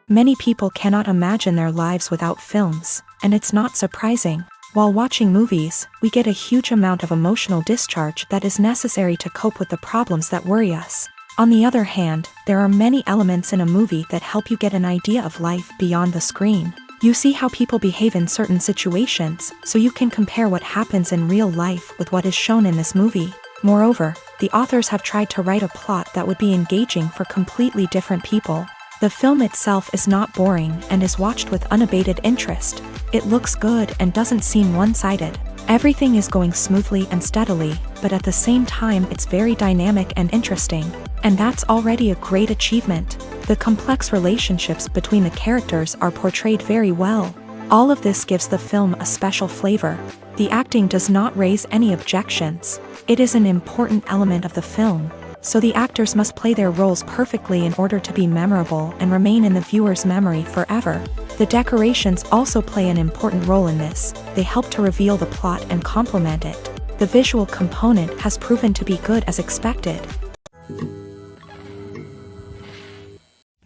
Many people cannot imagine their lives without films, and it's not surprising. While watching movies, we get a huge amount of emotional discharge that is necessary to cope with the problems that worry us. On the other hand, there are many elements in a movie that help you get an idea of life beyond the screen. You see how people behave in certain situations, so you can compare what happens in real life with what is shown in this movie. Moreover, the authors have tried to write a plot that would be engaging for completely different people. The film itself is not boring and is watched with unabated interest. It looks good and doesn't seem one-sided. Everything is going smoothly and steadily, but at the same time it's very dynamic and interesting. And that's already a great achievement. The complex relationships between the characters are portrayed very well. All of this gives the film a special flavor. The acting does not raise any objections. It is an important element of the film, so the actors must play their roles perfectly in order to be memorable and remain in the viewer's memory forever. The decorations also play an important role in this. They help to reveal the plot and complement it. The visual component has proven to be good as expected.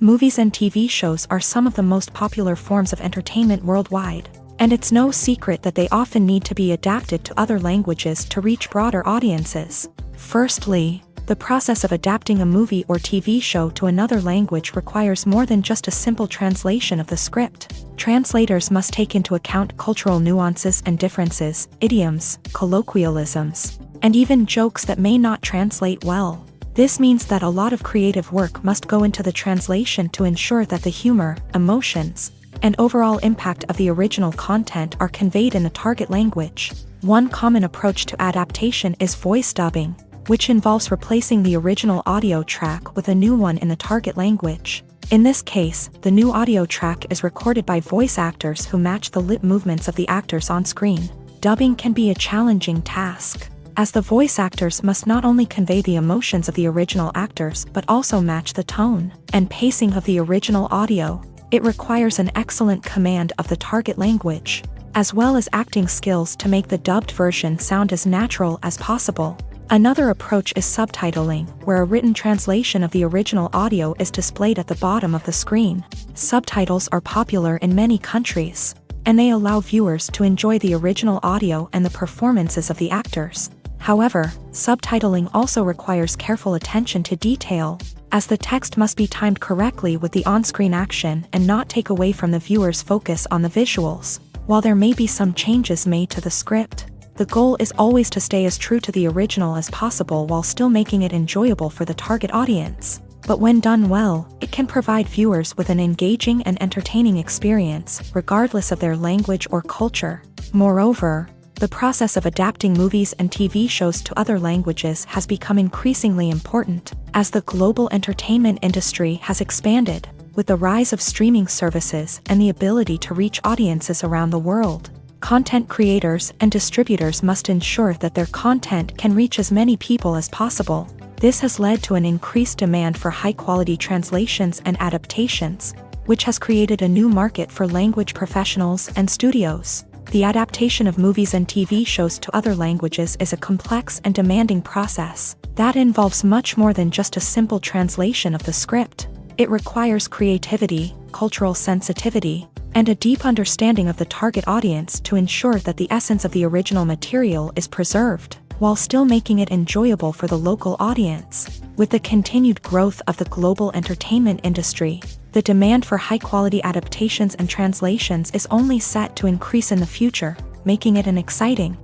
Movies and TV shows are some of the most popular forms of entertainment worldwide, and it's no secret that they often need to be adapted to other languages to reach broader audiences. Firstly, the process of adapting a movie or TV show to another language requires more than just a simple translation of the script. Translators must take into account cultural nuances and differences, idioms, colloquialisms, and even jokes that may not translate well. This means that a lot of creative work must go into the translation to ensure that the humor, emotions, and overall impact of the original content are conveyed in the target language. One common approach to adaptation is voice dubbing, which involves replacing the original audio track with a new one in the target language. In this case, the new audio track is recorded by voice actors who match the lip movements of the actors on screen. Dubbing can be a challenging task, as the voice actors must not only convey the emotions of the original actors but also match the tone and pacing of the original audio. It requires an excellent command of the target language, as well as acting skills to make the dubbed version sound as natural as possible. Another approach is subtitling, where a written translation of the original audio is displayed at the bottom of the screen. Subtitles are popular in many countries, and they allow viewers to enjoy the original audio and the performances of the actors. However, subtitling also requires careful attention to detail, as the text must be timed correctly with the on-screen action and not take away from the viewer's focus on the visuals. While there may be some changes made to the script, the goal is always to stay as true to the original as possible while still making it enjoyable for the target audience. But when done well, it can provide viewers with an engaging and entertaining experience, regardless of their language or culture. Moreover, the process of adapting movies and TV shows to other languages has become increasingly important, as the global entertainment industry has expanded, with the rise of streaming services and the ability to reach audiences around the world. Content creators and distributors must ensure that their content can reach as many people as possible. This has led to an increased demand for high-quality translations and adaptations, which has created a new market for language professionals and studios. The adaptation of movies and TV shows to other languages is a complex and demanding process that involves much more than just a simple translation of the script. It requires creativity, cultural sensitivity, and a deep understanding of the target audience to ensure that the essence of the original material is preserved, while still making it enjoyable for the local audience. With the continued growth of the global entertainment industry, the demand for high-quality adaptations and translations is only set to increase in the future, making it an exciting.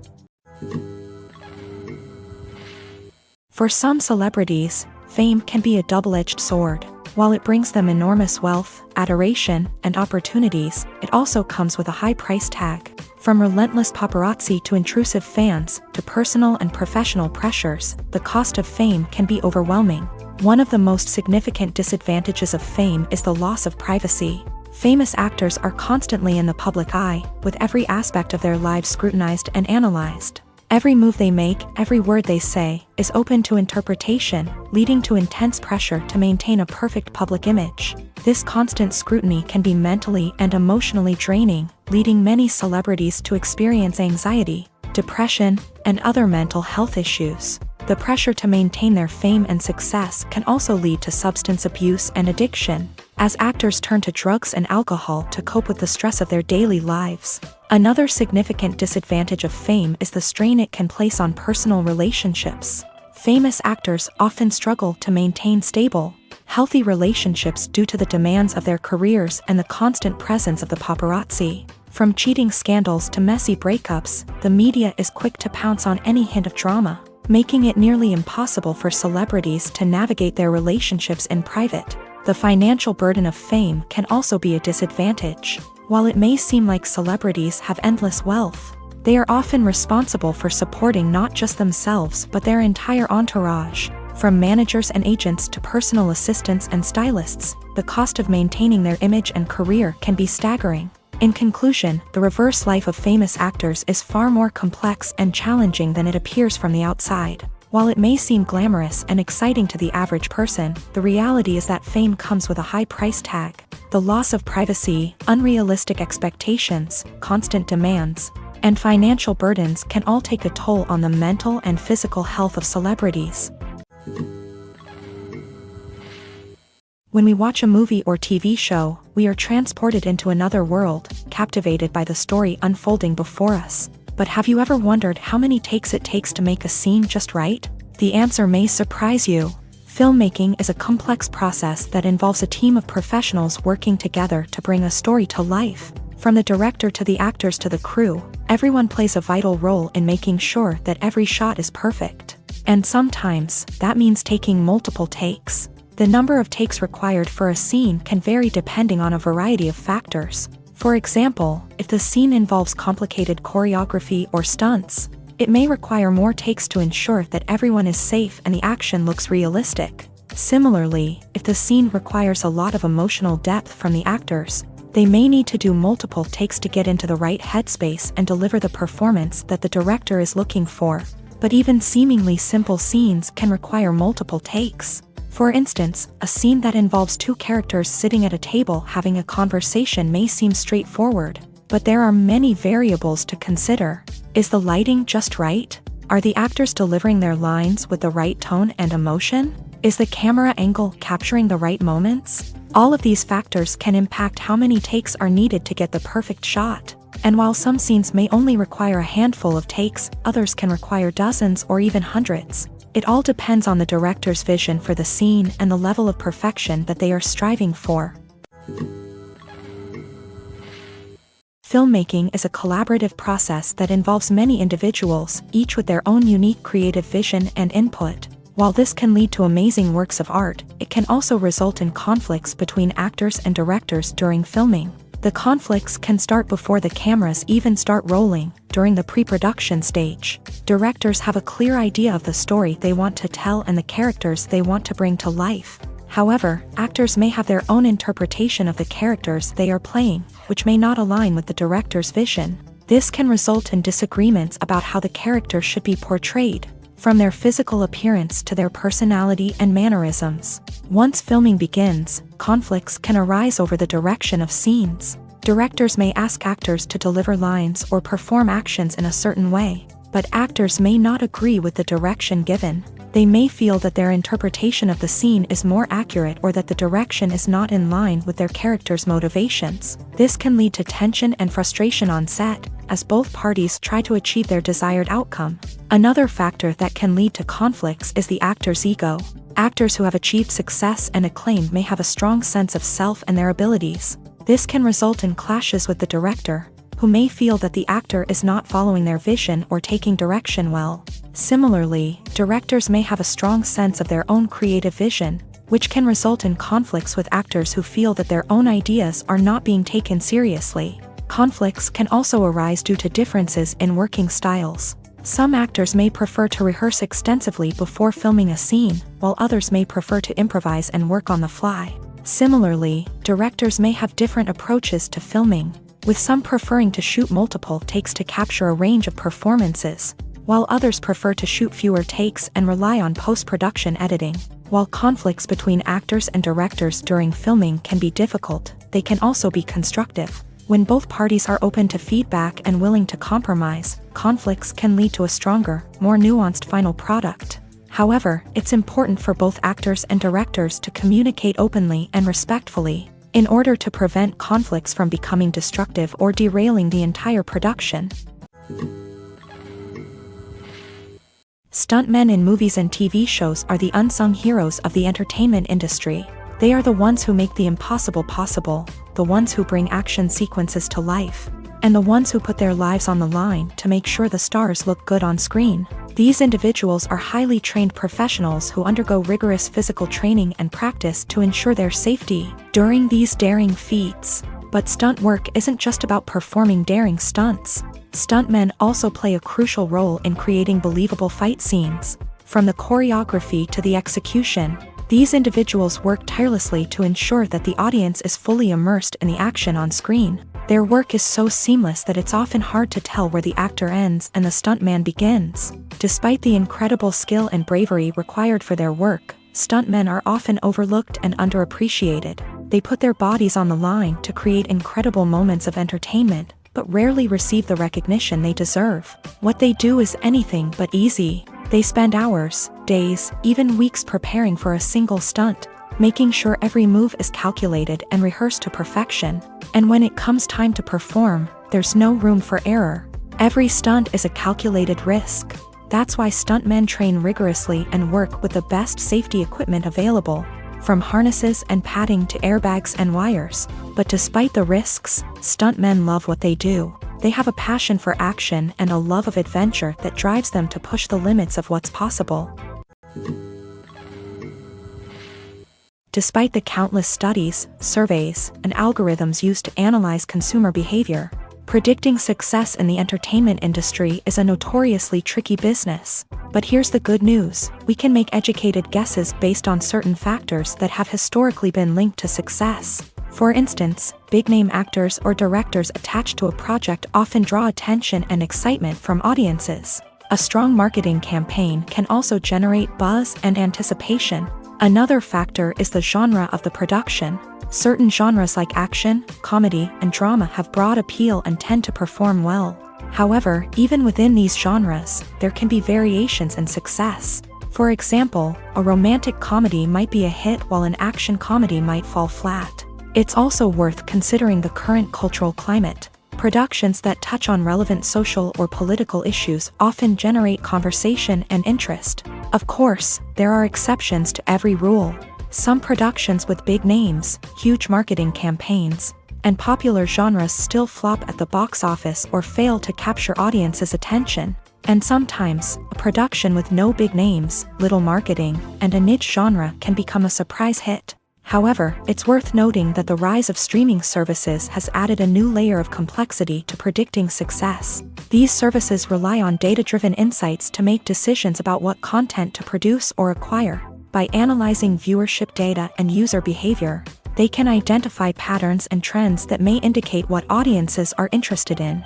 For some celebrities, fame can be a double-edged sword. While it brings them enormous wealth, adoration, and opportunities, it also comes with a high price tag. From relentless paparazzi to intrusive fans, to personal and professional pressures, the cost of fame can be overwhelming. One of the most significant disadvantages of fame is the loss of privacy. Famous actors are constantly in the public eye, with every aspect of their lives scrutinized and analyzed. Every move they make, every word they say, is open to interpretation, leading to intense pressure to maintain a perfect public image. This constant scrutiny can be mentally and emotionally draining, leading many celebrities to experience anxiety, depression, and other mental health issues. The pressure to maintain their fame and success can also lead to substance abuse and addiction. as actors turn to drugs and alcohol to cope with the stress of their daily lives. Another significant disadvantage of fame is the strain it can place on personal relationships. Famous actors often struggle to maintain stable, healthy relationships due to the demands of their careers and the constant presence of the paparazzi. From cheating scandals to messy breakups, the media is quick to pounce on any hint of drama, making it nearly impossible for celebrities to navigate their relationships in private. The financial burden of fame can also be a disadvantage. While it may seem like celebrities have endless wealth, they are often responsible for supporting not just themselves but their entire entourage. From managers and agents to personal assistants and stylists, the cost of maintaining their image and career can be staggering. In conclusion, the reverse life of famous actors is far more complex and challenging than it appears from the outside. While it may seem glamorous and exciting to the average person, the reality is that fame comes with a high price tag. The loss of privacy, unrealistic expectations, constant demands, and financial burdens can all take a toll on the mental and physical health of celebrities. When we watch a movie or TV show, we are transported into another world, captivated by the story unfolding before us. But have you ever wondered how many takes it takes to make a scene just right? The answer may surprise you. Filmmaking is a complex process that involves a team of professionals working together to bring a story to life. From the director to the actors to the crew, everyone plays a vital role in making sure that every shot is perfect. And sometimes, that means taking multiple takes. The number of takes required for a scene can vary depending on a variety of factors. For example, if the scene involves complicated choreography or stunts, it may require more takes to ensure that everyone is safe and the action looks realistic. Similarly, if the scene requires a lot of emotional depth from the actors, they may need to do multiple takes to get into the right headspace and deliver the performance that the director is looking for. But even seemingly simple scenes can require multiple takes. For instance, a scene that involves two characters sitting at a table having a conversation may seem straightforward, but there are many variables to consider. Is the lighting just right? Are the actors delivering their lines with the right tone and emotion? Is the camera angle capturing the right moments? All of these factors can impact how many takes are needed to get the perfect shot. And while some scenes may only require a handful of takes, others can require dozens or even hundreds. It all depends on the director's vision for the scene and the level of perfection that they are striving for. Filmmaking is a collaborative process that involves many individuals, each with their own unique creative vision and input. While this can lead to amazing works of art, it can also result in conflicts between actors and directors during filming. The conflicts can start before the cameras even start rolling, during the pre-production stage. Directors have a clear idea of the story they want to tell and the characters they want to bring to life. However, actors may have their own interpretation of the characters they are playing, which may not align with the director's vision. This can result in disagreements about how the character should be portrayed, from their physical appearance to their personality and mannerisms. Once filming begins, conflicts can arise over the direction of scenes. Directors may ask actors to deliver lines or perform actions in a certain way, but actors may not agree with the direction given. They may feel that their interpretation of the scene is more accurate or that the direction is not in line with their character's motivations. This can lead to tension and frustration on set, as both parties try to achieve their desired outcome. Another factor that can lead to conflicts is the actor's ego. Actors who have achieved success and acclaim may have a strong sense of self and their abilities. This can result in clashes with the director, who may feel that the actor is not following their vision or taking direction well. Similarly, directors may have a strong sense of their own creative vision, which can result in conflicts with actors who feel that their own ideas are not being taken seriously. Conflicts can also arise due to differences in working styles. Some actors may prefer to rehearse extensively before filming a scene, while others may prefer to improvise and work on the fly. Similarly, directors may have different approaches to filming, with some preferring to shoot multiple takes to capture a range of performances, while others prefer to shoot fewer takes and rely on post-production editing. While conflicts between actors and directors during filming can be difficult, they can also be constructive. When both parties are open to feedback and willing to compromise, conflicts can lead to a stronger, more nuanced final product. However, it's important for both actors and directors to communicate openly and respectfully, in order to prevent conflicts from becoming destructive or derailing the entire production. Stuntmen in movies and TV shows are the unsung heroes of the entertainment industry. They are the ones who make the impossible possible, the ones who bring action sequences to life, and the ones who put their lives on the line to make sure the stars look good on screen. These individuals are highly trained professionals who undergo rigorous physical training and practice to ensure their safety during these daring feats. But stunt work isn't just about performing daring stunts. Stuntmen also play a crucial role in creating believable fight scenes. From the choreography to the execution, these individuals work tirelessly to ensure that the audience is fully immersed in the action on screen. Their work is so seamless that it's often hard to tell where the actor ends and the stuntman begins. Despite the incredible skill and bravery required for their work, stuntmen are often overlooked and underappreciated. They put their bodies on the line to create incredible moments of entertainment, but rarely receive the recognition they deserve. What they do is anything but easy. They spend hours, days, even weeks preparing for a single stunt, making sure every move is calculated and rehearsed to perfection. And when it comes time to perform, there's no room for error. Every stunt is a calculated risk. That's why stuntmen train rigorously and work with the best safety equipment available, from harnesses and padding to airbags and wires. But despite the risks, stuntmen love what they do. They have a passion for action and a love of adventure that drives them to push the limits of what's possible. Despite the countless studies, surveys, and algorithms used to analyze consumer behavior, predicting success in the entertainment industry is a notoriously tricky business. But here's the good news: we can make educated guesses based on certain factors that have historically been linked to success. For instance, big-name actors or directors attached to a project often draw attention and excitement from audiences. A strong marketing campaign can also generate buzz and anticipation. Another factor is the genre of the production. Certain genres like action, comedy, and drama have broad appeal and tend to perform well. However, even within these genres, there can be variations in success. For example, a romantic comedy might be a hit while an action comedy might fall flat. It's also worth considering the current cultural climate. Productions that touch on relevant social or political issues often generate conversation and interest. Of course, there are exceptions to every rule. Some productions with big names, huge marketing campaigns, and popular genres still flop at the box office or fail to capture audiences' attention. And sometimes, a production with no big names, little marketing, and a niche genre can become a surprise hit. However, it's worth noting that the rise of streaming services has added a new layer of complexity to predicting success. These services rely on data-driven insights to make decisions about what content to produce or acquire. By analyzing viewership data and user behavior, they can identify patterns and trends that may indicate what audiences are interested in.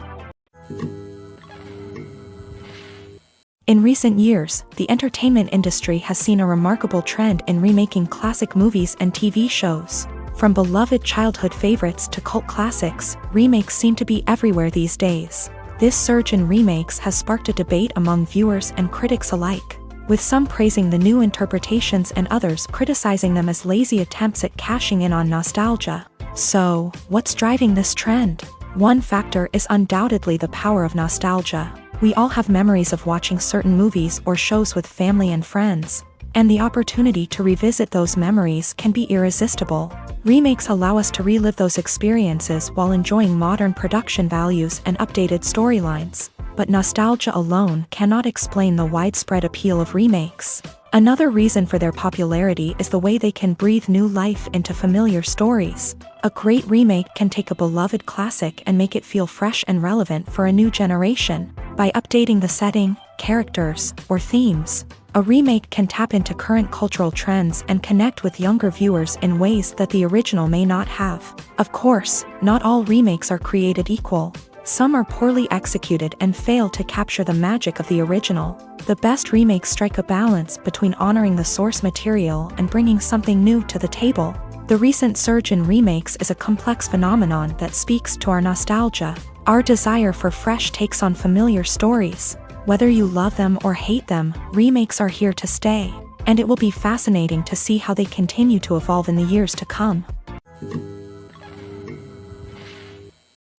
In recent years, the entertainment industry has seen a remarkable trend in remaking classic movies and TV shows. From beloved childhood favorites to cult classics, remakes seem to be everywhere these days. This surge in remakes has sparked a debate among viewers and critics alike, with some praising the new interpretations and others criticizing them as lazy attempts at cashing in on nostalgia. So, what's driving this trend? One factor is undoubtedly the power of nostalgia. We all have memories of watching certain movies or shows with family and friends, and the opportunity to revisit those memories can be irresistible. Remakes allow us to relive those experiences while enjoying modern production values and updated storylines. But nostalgia alone cannot explain the widespread appeal of remakes. Another reason for their popularity is the way they can breathe new life into familiar stories. A great remake can take a beloved classic and make it feel fresh and relevant for a new generation. By updating the setting, characters, or themes, a remake can tap into current cultural trends and connect with younger viewers in ways that the original may not have. Of course, not all remakes are created equal. Some are poorly executed and fail to capture the magic of the original. The best remakes strike a balance between honoring the source material and bringing something new to the table. The recent surge in remakes is a complex phenomenon that speaks to our nostalgia, our desire for fresh takes on familiar stories, Whether you love them or hate them, remakes are here to stay, and it will be fascinating to see how they continue to evolve in the years to come.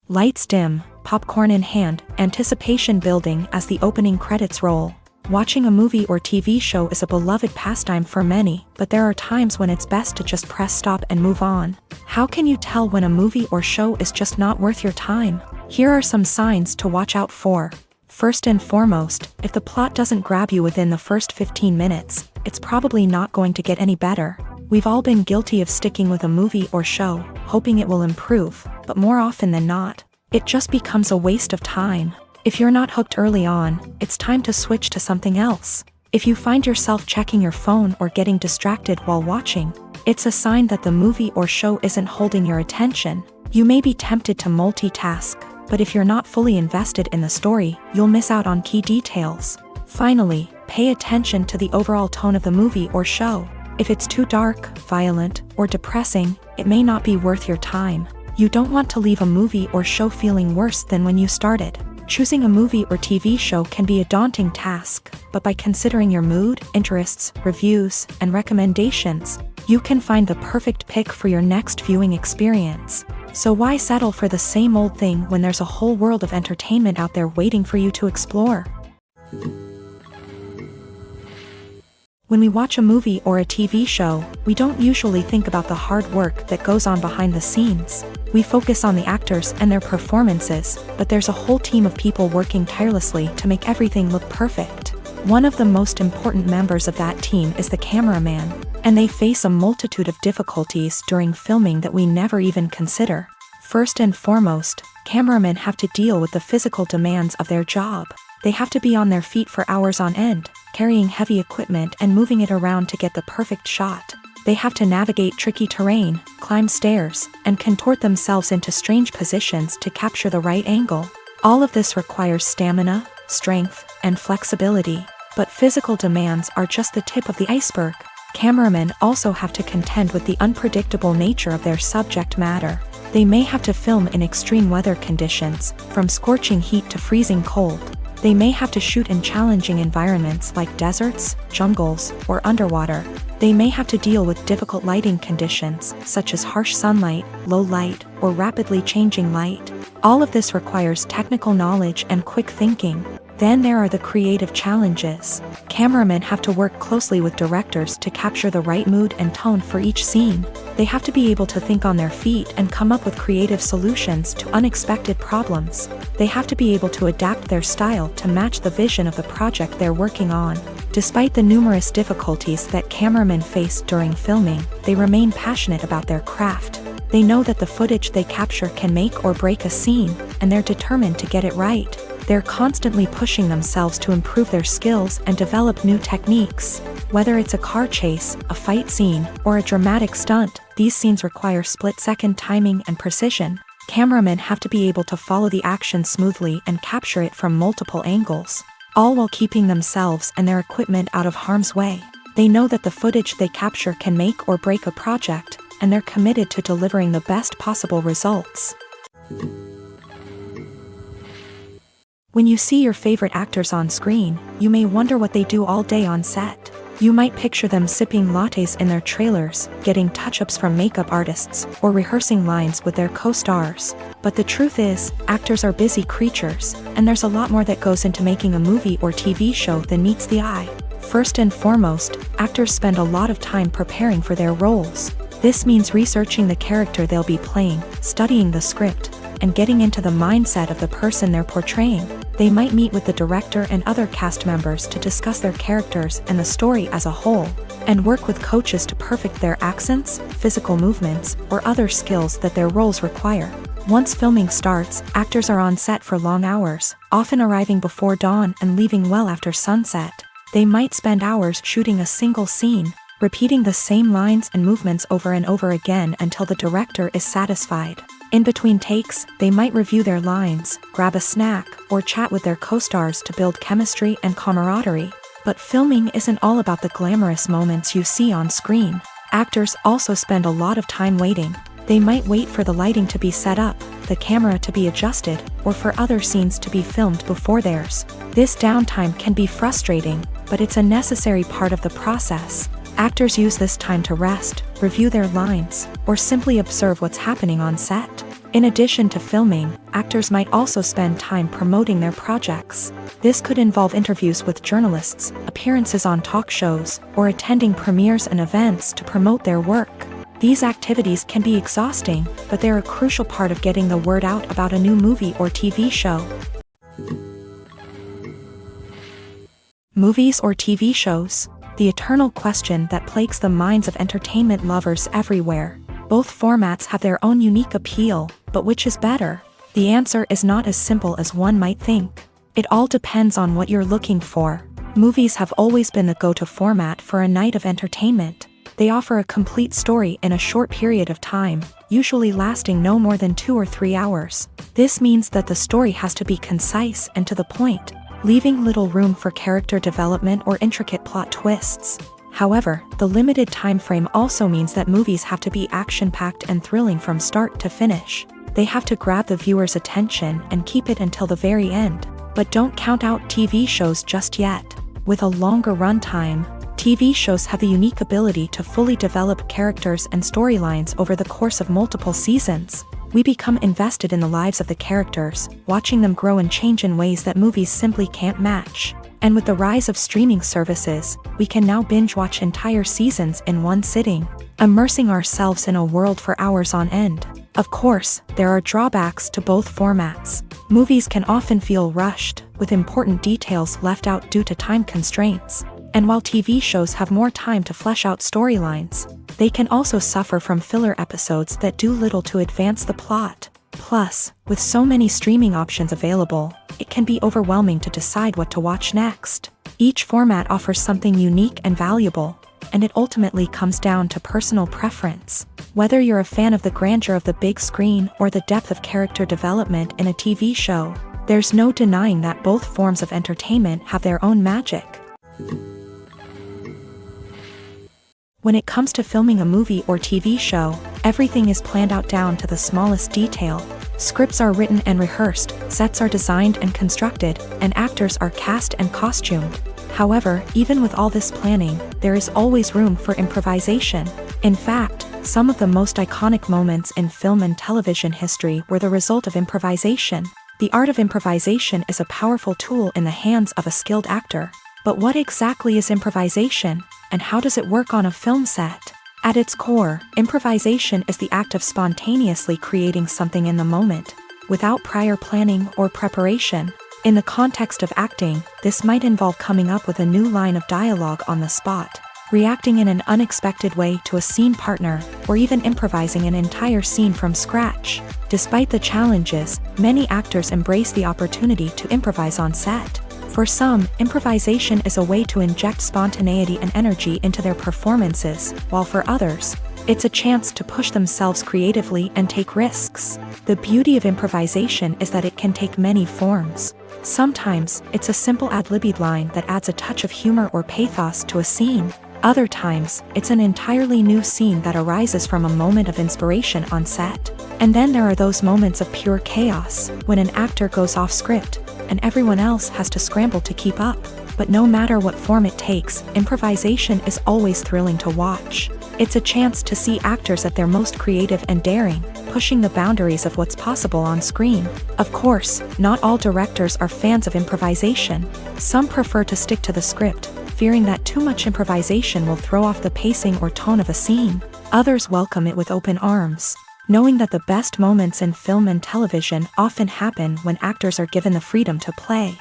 Lights dim, popcorn in hand, anticipation building as the opening credits roll. Watching a movie or TV show is a beloved pastime for many, but there are times when it's best to just press stop and move on. How can you tell when a movie or show is just not worth your time? Here are some signs to watch out for. First and foremost, if the plot doesn't grab you within the first 15 minutes, it's probably not going to get any better. We've all been guilty of sticking with a movie or show, hoping it will improve, but more often than not, it just becomes a waste of time. If you're not hooked early on, it's time to switch to something else. If you find yourself checking your phone or getting distracted while watching, it's a sign that the movie or show isn't holding your attention. You may be tempted to multitask, but if you're not fully invested in the story, you'll miss out on key details. Finally, pay attention to the overall tone of the movie or show. If it's too dark, violent, or depressing, it may not be worth your time. You don't want to leave a movie or show feeling worse than when you started. Choosing a movie or TV show can be a daunting task, but by considering your mood, interests, reviews, and recommendations, you can find the perfect pick for your next viewing experience. So why settle for the same old thing when there's a whole world of entertainment out there waiting for you to explore? When we watch a movie or a TV show, we don't usually think about the hard work that goes on behind the scenes. We focus on the actors and their performances, but there's a whole team of people working tirelessly to make everything look perfect. One of the most important members of that team is the cameraman, and they face a multitude of difficulties during filming that we never even consider. First and foremost, cameramen have to deal with the physical demands of their job. They have to be on their feet for hours on end, carrying heavy equipment and moving it around to get the perfect shot. They have to navigate tricky terrain, climb stairs, and contort themselves into strange positions to capture the right angle. All of this requires stamina, strength, and flexibility. But physical demands are just the tip of the iceberg. Cameramen also have to contend with the unpredictable nature of their subject matter. They may have to film in extreme weather conditions, from scorching heat to freezing cold. They may have to shoot in challenging environments like deserts, jungles, or underwater. They may have to deal with difficult lighting conditions, such as harsh sunlight, low light, or rapidly changing light. All of this requires technical knowledge and quick thinking. Then there are the creative challenges. Cameramen have to work closely with directors to capture the right mood and tone for each scene. They have to be able to think on their feet and come up with creative solutions to unexpected problems. They have to be able to adapt their style to match the vision of the project they're working on. Despite the numerous difficulties that cameramen face during filming, they remain passionate about their craft. They know that the footage they capture can make or break a scene, and they're determined to get it right. They're constantly pushing themselves to improve their skills and develop new techniques. Whether it's a car chase, a fight scene, or a dramatic stunt, these scenes require split-second timing and precision. Cameramen have to be able to follow the action smoothly and capture it from multiple angles, all while keeping themselves and their equipment out of harm's way. They know that the footage they capture can make or break a project, and they're committed to delivering the best possible results. When you see your favorite actors on screen, you may wonder what they do all day on set. You might picture them sipping lattes in their trailers, getting touch-ups from makeup artists, or rehearsing lines with their co-stars. But the truth is, actors are busy creatures, and there's a lot more that goes into making a movie or TV show than meets the eye. First and foremost, actors spend a lot of time preparing for their roles. This means researching the character they'll be playing, studying the script, and getting into the mindset of the person they're portraying. They might meet with the director and other cast members to discuss their characters and the story as a whole, and work with coaches to perfect their accents, physical movements, or other skills that their roles require. Once filming starts, actors are on set for long hours, often arriving before dawn and leaving well after sunset. They might spend hours shooting a single scene, repeating the same lines and movements over and over again until the director is satisfied. In between takes, they might review their lines, grab a snack, or chat with their co-stars to build chemistry and camaraderie. But filming isn't all about the glamorous moments you see on screen. Actors also spend a lot of time waiting. They might wait for the lighting to be set up, the camera to be adjusted, or for other scenes to be filmed before theirs. This downtime can be frustrating, but it's a necessary part of the process. Actors use this time to rest, review their lines, or simply observe what's happening on set. In addition to filming, actors might also spend time promoting their projects. This could involve interviews with journalists, appearances on talk shows, or attending premieres and events to promote their work. These activities can be exhausting, but they're a crucial part of getting the word out about a new movie or TV show. Movies or TV shows? The eternal question that plagues the minds of entertainment lovers everywhere. Both formats have their own unique appeal, but which is better? The answer is not as simple as one might think. It all depends on what you're looking for. Movies have always been the go-to format for a night of entertainment. They offer a complete story in a short period of time, usually lasting no more than 2 or 3 hours. This means that the story has to be concise and to the point, leaving little room for character development or intricate plot twists. However, the limited time frame also means that movies have to be action-packed and thrilling from start to finish. They have to grab the viewer's attention and keep it until the very end. But don't count out TV shows just yet. With a longer runtime, TV shows have the unique ability to fully develop characters and storylines over the course of multiple seasons. We become invested in the lives of the characters, watching them grow and change in ways that movies simply can't match. And with the rise of streaming services, we can now binge-watch entire seasons in one sitting, immersing ourselves in a world for hours on end. Of course, there are drawbacks to both formats. Movies can often feel rushed, with important details left out due to time constraints. And while TV shows have more time to flesh out storylines, they can also suffer from filler episodes that do little to advance the plot. Plus, with so many streaming options available, it can be overwhelming to decide what to watch next. Each format offers something unique and valuable, and it ultimately comes down to personal preference. Whether you're a fan of the grandeur of the big screen or the depth of character development in a TV show, there's no denying that both forms of entertainment have their own magic. When it comes to filming a movie or TV show, everything is planned out down to the smallest detail. Scripts are written and rehearsed, sets are designed and constructed, and actors are cast and costumed. However, even with all this planning, there is always room for improvisation. In fact, some of the most iconic moments in film and television history were the result of improvisation. The art of improvisation is a powerful tool in the hands of a skilled actor. But what exactly is improvisation, and how does it work on a film set? At its core, improvisation is the act of spontaneously creating something in the moment, without prior planning or preparation. In the context of acting, this might involve coming up with a new line of dialogue on the spot, reacting in an unexpected way to a scene partner, or even improvising an entire scene from scratch. Despite the challenges, many actors embrace the opportunity to improvise on set. For some, improvisation is a way to inject spontaneity and energy into their performances, while for others, it's a chance to push themselves creatively and take risks. The beauty of improvisation is that it can take many forms. Sometimes, it's a simple ad-libbed line that adds a touch of humor or pathos to a scene. Other times, it's an entirely new scene that arises from a moment of inspiration on set. And then there are those moments of pure chaos, when an actor goes off script, and everyone else has to scramble to keep up. But no matter what form it takes, improvisation is always thrilling to watch. It's a chance to see actors at their most creative and daring, pushing the boundaries of what's possible on screen. Of course, not all directors are fans of improvisation. Some prefer to stick to the script, fearing that too much improvisation will throw off the pacing or tone of a scene. Others welcome it with open arms, knowing that the best moments in film and television often happen when actors are given the freedom to play.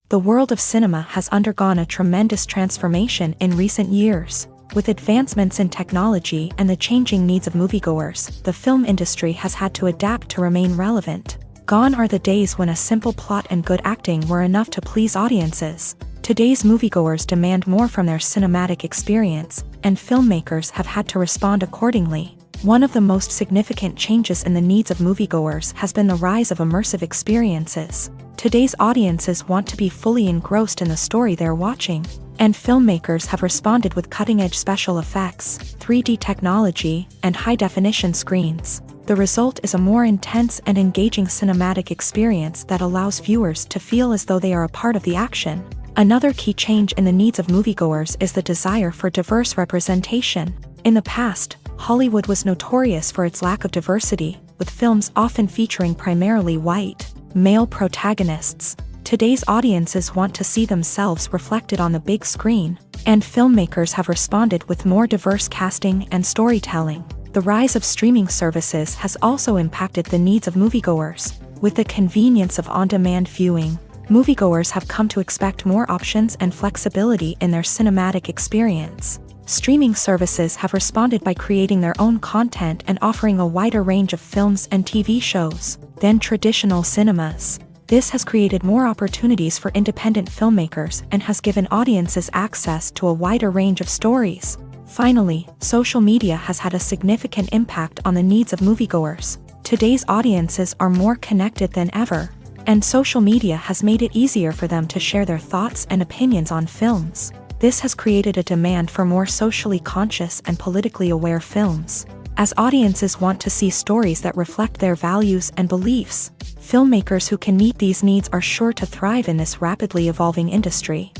The world of cinema has undergone a tremendous transformation in recent years. With advancements in technology and the changing needs of moviegoers, the film industry has had to adapt to remain relevant. Gone are the days when a simple plot and good acting were enough to please audiences. Today's moviegoers demand more from their cinematic experience, and filmmakers have had to respond accordingly. One of the most significant changes in the needs of moviegoers has been the rise of immersive experiences. Today's audiences want to be fully engrossed in the story they're watching. And filmmakers have responded with cutting-edge special effects, 3D technology, and high-definition screens. The result is a more intense and engaging cinematic experience that allows viewers to feel as though they are a part of the action. Another key change in the needs of moviegoers is the desire for diverse representation. In the past, Hollywood was notorious for its lack of diversity, with films often featuring primarily white, male protagonists. Today's audiences want to see themselves reflected on the big screen, and filmmakers have responded with more diverse casting and storytelling. The rise of streaming services has also impacted the needs of moviegoers. With the convenience of on-demand viewing, moviegoers have come to expect more options and flexibility in their cinematic experience. Streaming services have responded by creating their own content and offering a wider range of films and TV shows than traditional cinemas. This has created more opportunities for independent filmmakers and has given audiences access to a wider range of stories. Finally, social media has had a significant impact on the needs of moviegoers. Today's audiences are more connected than ever, and social media has made it easier for them to share their thoughts and opinions on films. This has created a demand for more socially conscious and politically aware films. As audiences want to see stories that reflect their values and beliefs, filmmakers who can meet these needs are sure to thrive in this rapidly evolving industry.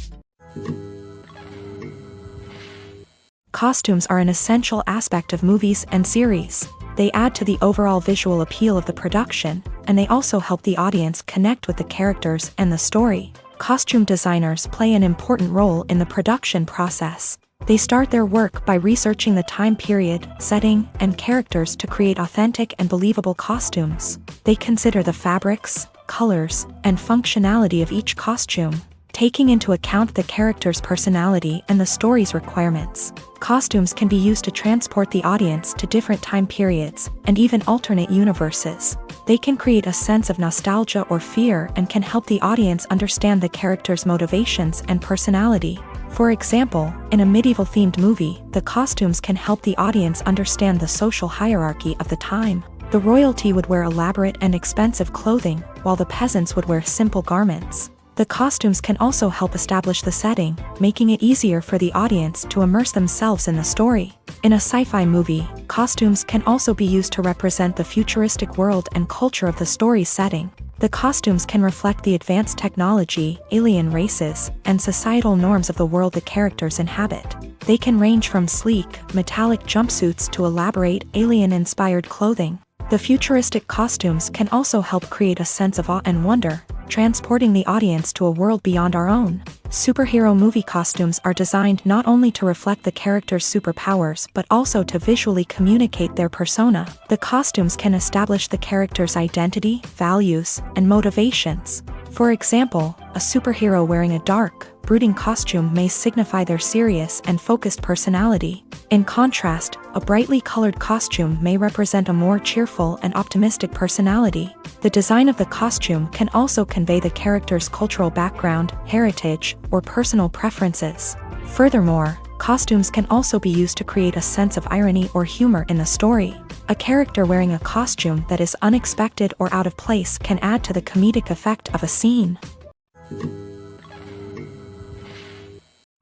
Costumes are an essential aspect of movies and series. They add to the overall visual appeal of the production, and they also help the audience connect with the characters and the story. Costume designers play an important role in the production process. They start their work by researching the time period, setting, and characters to create authentic and believable costumes. They consider the fabrics, colors, and functionality of each costume, taking into account the character's personality and the story's requirements. Costumes can be used to transport the audience to different time periods and even alternate universes. They can create a sense of nostalgia or fear and can help the audience understand the character's motivations and personality. For example, in a medieval-themed movie, the costumes can help the audience understand the social hierarchy of the time. The royalty would wear elaborate and expensive clothing, while the peasants would wear simple garments. The costumes can also help establish the setting, making it easier for the audience to immerse themselves in the story. In a sci-fi movie, costumes can also be used to represent the futuristic world and culture of the story's setting. The costumes can reflect the advanced technology, alien races, and societal norms of the world the characters inhabit. They can range from sleek, metallic jumpsuits to elaborate, alien-inspired clothing. The futuristic costumes can also help create a sense of awe and wonder, transporting the audience to a world beyond our own. Superhero movie costumes are designed not only to reflect the character's superpowers but also to visually communicate their persona. The costumes can establish the character's identity, values, and motivations. For example, a superhero wearing a dark, brooding costume may signify their serious and focused personality. In contrast, a brightly colored costume may represent a more cheerful and optimistic personality. The design of the costume can also convey the character's cultural background, heritage, or personal preferences. Furthermore, costumes can also be used to create a sense of irony or humor in the story. A character wearing a costume that is unexpected or out of place can add to the comedic effect of a scene.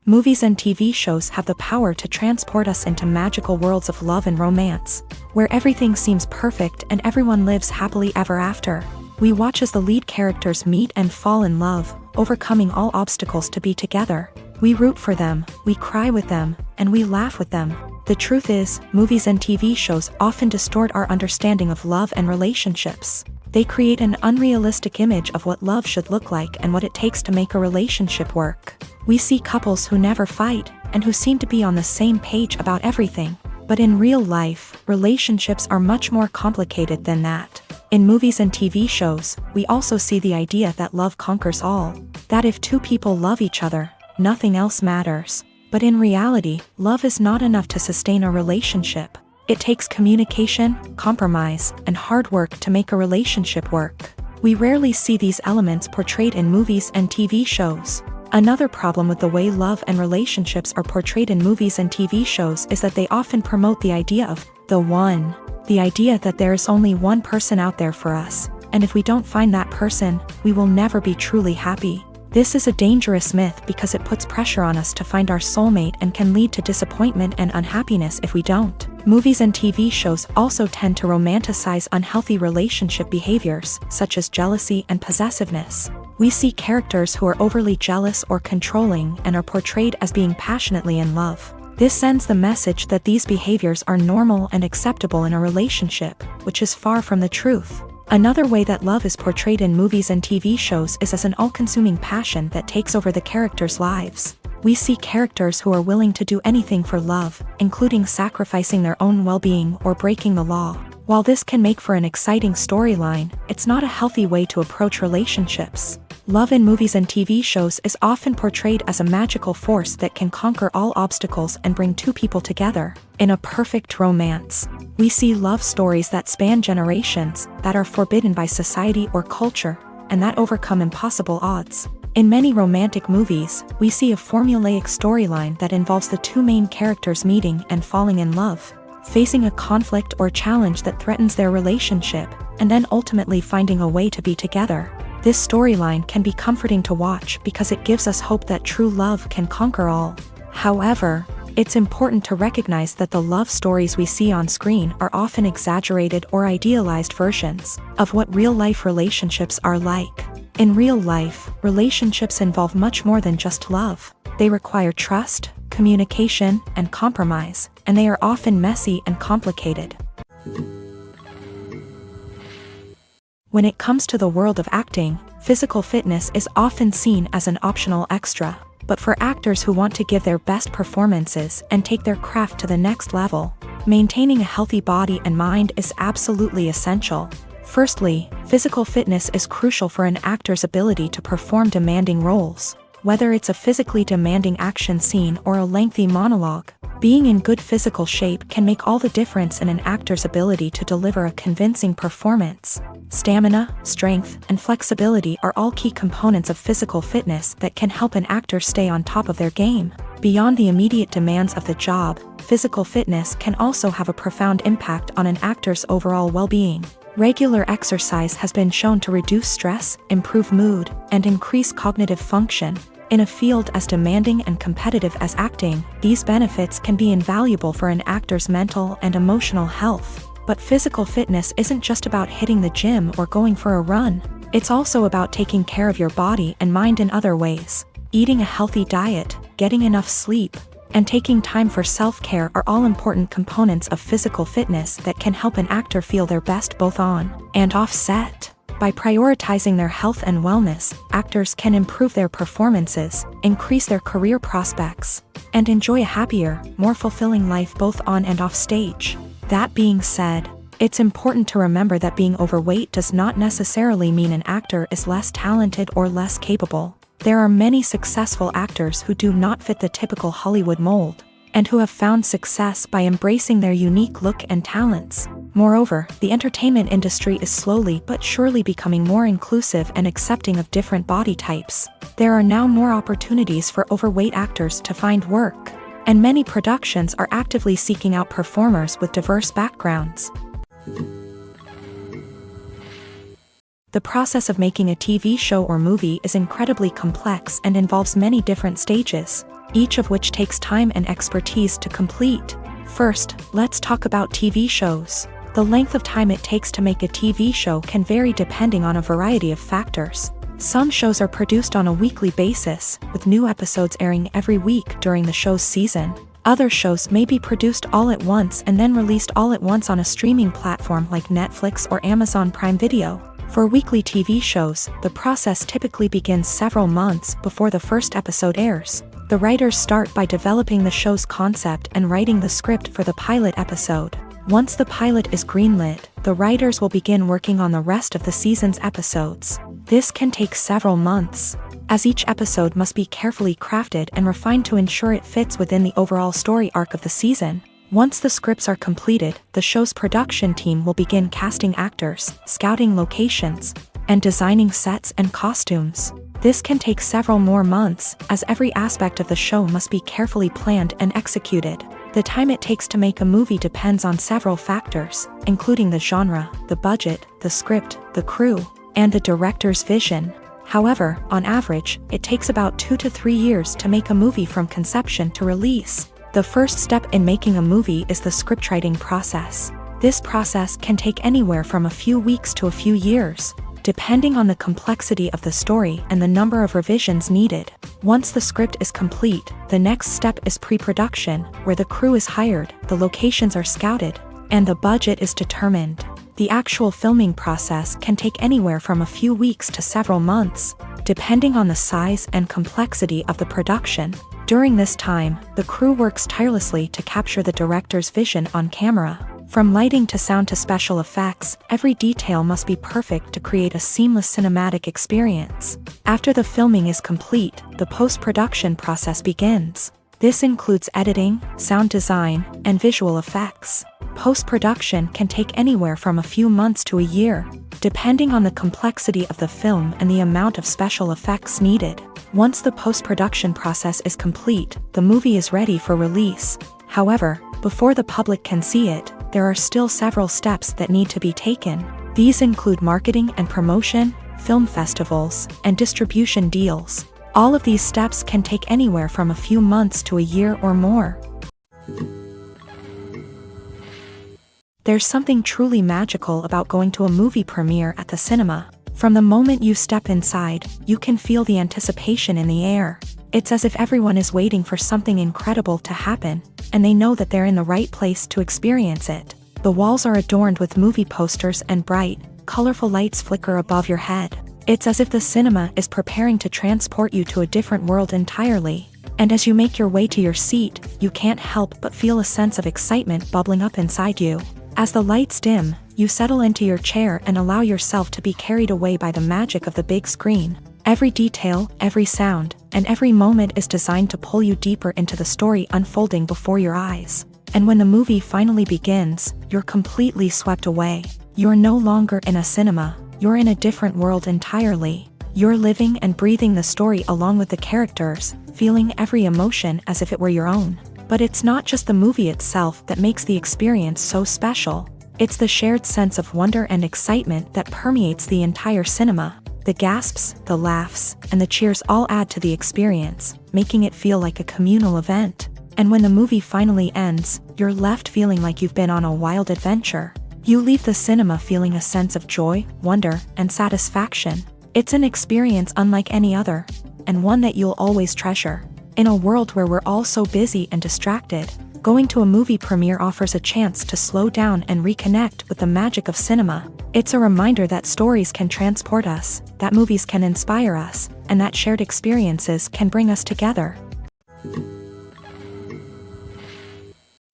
Movies and TV shows have the power to transport us into magical worlds of love and romance, where everything seems perfect and everyone lives happily ever after. We watch as the lead characters meet and fall in love, overcoming all obstacles to be together. We root for them, we cry with them, and we laugh with them. The truth is, movies and TV shows often distort our understanding of love and relationships. They create an unrealistic image of what love should look like and what it takes to make a relationship work. We see couples who never fight, and who seem to be on the same page about everything. But in real life, relationships are much more complicated than that. In movies and TV shows, we also see the idea that love conquers all. That if two people love each other, nothing else matters. But in reality, love is not enough to sustain a relationship. It takes communication, compromise, and hard work to make a relationship work. We rarely see these elements portrayed in movies and TV shows. Another problem with the way love and relationships are portrayed in movies and TV shows is that they often promote the idea of the one. The idea that there is only one person out there for us, and if we don't find that person, we will never be truly happy. This is a dangerous myth because it puts pressure on us to find our soulmate and can lead to disappointment and unhappiness if we don't. Movies and TV shows also tend to romanticize unhealthy relationship behaviors, such as jealousy and possessiveness. We see characters who are overly jealous or controlling and are portrayed as being passionately in love. This sends the message that these behaviors are normal and acceptable in a relationship, which is far from the truth. Another way that love is portrayed in movies and TV shows is as an all-consuming passion that takes over the characters' lives. We see characters who are willing to do anything for love, including sacrificing their own well-being or breaking the law. While this can make for an exciting storyline, it's not a healthy way to approach relationships. Love in movies and TV shows is often portrayed as a magical force that can conquer all obstacles and bring two people together. In a perfect romance, we see love stories that span generations, that are forbidden by society or culture, and that overcome impossible odds. In many romantic movies, we see a formulaic storyline that involves the two main characters meeting and falling in love, facing a conflict or challenge that threatens their relationship, and then ultimately finding a way to be together. This storyline can be comforting to watch because it gives us hope that true love can conquer all. However, it's important to recognize that the love stories we see on screen are often exaggerated or idealized versions of what real-life relationships are like. In real life, relationships involve much more than just love. They require trust, communication, and compromise, and they are often messy and complicated. When it comes to the world of acting, physical fitness is often seen as an optional extra. But for actors who want to give their best performances and take their craft to the next level, maintaining a healthy body and mind is absolutely essential. Firstly, physical fitness is crucial for an actor's ability to perform demanding roles. Whether it's a physically demanding action scene or a lengthy monologue, being in good physical shape can make all the difference in an actor's ability to deliver a convincing performance. Stamina, strength, and flexibility are all key components of physical fitness that can help an actor stay on top of their game. Beyond the immediate demands of the job, physical fitness can also have a profound impact on an actor's overall well-being. Regular exercise has been shown to reduce stress, improve mood, and increase cognitive function. In a field as demanding and competitive as acting, these benefits can be invaluable for an actor's mental and emotional health. But physical fitness isn't just about hitting the gym or going for a run. It's also about taking care of your body and mind in other ways. Eating a healthy diet, getting enough sleep, and taking time for self-care are all important components of physical fitness that can help an actor feel their best both on and off set. By prioritizing their health and wellness, actors can improve their performances, increase their career prospects, and enjoy a happier, more fulfilling life both on and off stage. That being said, it's important to remember that being overweight does not necessarily mean an actor is less talented or less capable. There are many successful actors who do not fit the typical Hollywood mold, and who have found success by embracing their unique look and talents. Moreover, the entertainment industry is slowly but surely becoming more inclusive and accepting of different body types. There are now more opportunities for overweight actors to find work, and many productions are actively seeking out performers with diverse backgrounds. The process of making a TV show or movie is incredibly complex and involves many different stages, each of which takes time and expertise to complete. First, let's talk about TV shows. The length of time it takes to make a TV show can vary depending on a variety of factors. Some shows are produced on a weekly basis, with new episodes airing every week during the show's season. Other shows may be produced all at once and then released all at once on a streaming platform like Netflix or Amazon Prime Video. For weekly TV shows, the process typically begins several months before the first episode airs. The writers start by developing the show's concept and writing the script for the pilot episode. Once the pilot is greenlit, the writers will begin working on the rest of the season's episodes. This can take several months, as each episode must be carefully crafted and refined to ensure it fits within the overall story arc of the season. Once the scripts are completed, the show's production team will begin casting actors, scouting locations, and designing sets and costumes. This can take several more months, as every aspect of the show must be carefully planned and executed. The time it takes to make a movie depends on several factors, including the genre, the budget, the script, the crew, and the director's vision. However, on average, it takes about 2 to 3 years to make a movie from conception to release. The first step in making a movie is the scriptwriting process. This process can take anywhere from a few weeks to a few years, depending on the complexity of the story and the number of revisions needed. Once the script is complete, the next step is pre-production, where the crew is hired, the locations are scouted, and the budget is determined. The actual filming process can take anywhere from a few weeks to several months, depending on the size and complexity of the production. During this time, the crew works tirelessly to capture the director's vision on camera. From lighting to sound to special effects, every detail must be perfect to create a seamless cinematic experience. After the filming is complete, the post-production process begins. This includes editing, sound design, and visual effects. Post-production can take anywhere from a few months to a year, depending on the complexity of the film and the amount of special effects needed. Once the post-production process is complete, the movie is ready for release. However, before the public can see it, there are still several steps that need to be taken. These include marketing and promotion, film festivals, and distribution deals. All of these steps can take anywhere from a few months to a year or more. There's something truly magical about going to a movie premiere at the cinema. From the moment you step inside, you can feel the anticipation in the air. It's as if everyone is waiting for something incredible to happen, and they know that they're in the right place to experience it. The walls are adorned with movie posters and bright, colorful lights flicker above your head. It's as if the cinema is preparing to transport you to a different world entirely. And as you make your way to your seat, you can't help but feel a sense of excitement bubbling up inside you. As the lights dim, you settle into your chair and allow yourself to be carried away by the magic of the big screen. Every detail, every sound, and every moment is designed to pull you deeper into the story unfolding before your eyes. And when the movie finally begins, you're completely swept away. You're no longer in a cinema, you're in a different world entirely. You're living and breathing the story along with the characters, feeling every emotion as if it were your own. But it's not just the movie itself that makes the experience so special. It's the shared sense of wonder and excitement that permeates the entire cinema. The gasps, the laughs, and the cheers all add to the experience, making it feel like a communal event. And when the movie finally ends, you're left feeling like you've been on a wild adventure. You leave the cinema feeling a sense of joy, wonder, and satisfaction. It's an experience unlike any other, and one that you'll always treasure. In a world where we're all so busy and distracted, going to a movie premiere offers a chance to slow down and reconnect with the magic of cinema. It's a reminder that stories can transport us, that movies can inspire us, and that shared experiences can bring us together.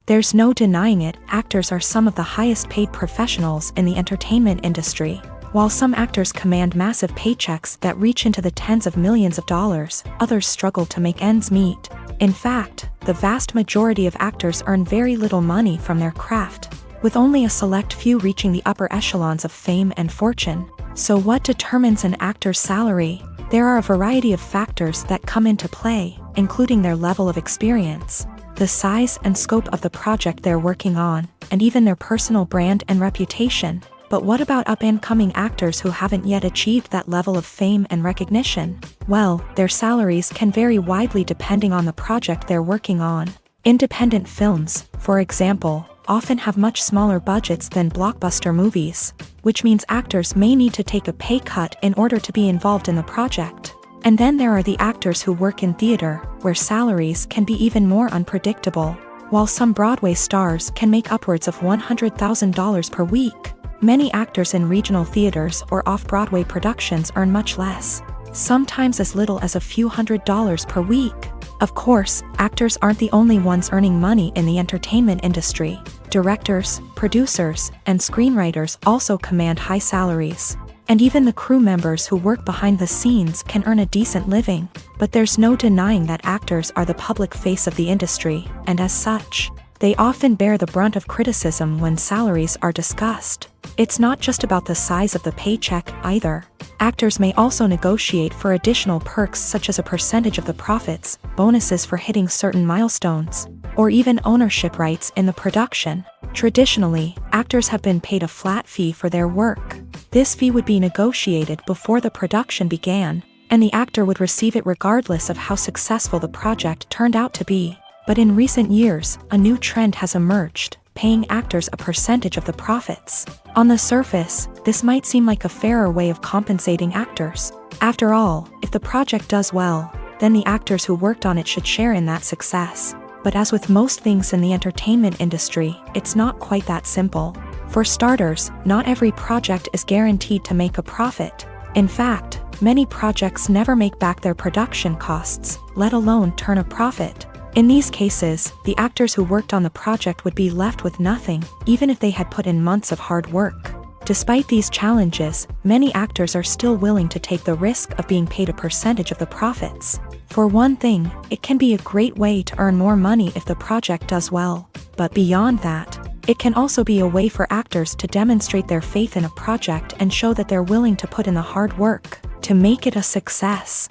There's no denying it, actors are some of the highest paid professionals in the entertainment industry. While some actors command massive paychecks that reach into the tens of millions of dollars, others struggle to make ends meet. In fact, the vast majority of actors earn very little money from their craft, with only a select few reaching the upper echelons of fame and fortune. So what determines an actor's salary? There are a variety of factors that come into play, including their level of experience, the size and scope of the project they're working on, and even their personal brand and reputation. But what about up-and-coming actors who haven't yet achieved that level of fame and recognition? Well, their salaries can vary widely depending on the project they're working on. Independent films, for example, often have much smaller budgets than blockbuster movies, which means actors may need to take a pay cut in order to be involved in the project. And then there are the actors who work in theater, where salaries can be even more unpredictable. While some Broadway stars can make upwards of $100,000 per week, many actors in regional theaters or off-Broadway productions earn much less, sometimes as little as a few $100s per week. Of course, actors aren't the only ones earning money in the entertainment industry. Directors, producers, and screenwriters also command high salaries. And even the crew members who work behind the scenes can earn a decent living. But there's no denying that actors are the public face of the industry, and as such, they often bear the brunt of criticism when salaries are discussed. It's not just about the size of the paycheck, either. Actors may also negotiate for additional perks such as a percentage of the profits, bonuses for hitting certain milestones, or even ownership rights in the production. Traditionally, actors have been paid a flat fee for their work. This fee would be negotiated before the production began, and the actor would receive it regardless of how successful the project turned out to be. But in recent years, a new trend has emerged, paying actors a percentage of the profits. On the surface, this might seem like a fairer way of compensating actors. After all, if the project does well, then the actors who worked on it should share in that success. But as with most things in the entertainment industry, it's not quite that simple. For starters, not every project is guaranteed to make a profit. In fact, many projects never make back their production costs, let alone turn a profit. In these cases, the actors who worked on the project would be left with nothing, even if they had put in months of hard work. Despite these challenges, many actors are still willing to take the risk of being paid a percentage of the profits. For one thing, it can be a great way to earn more money if the project does well. But beyond that, it can also be a way for actors to demonstrate their faith in a project and show that they're willing to put in the hard work to make it a success.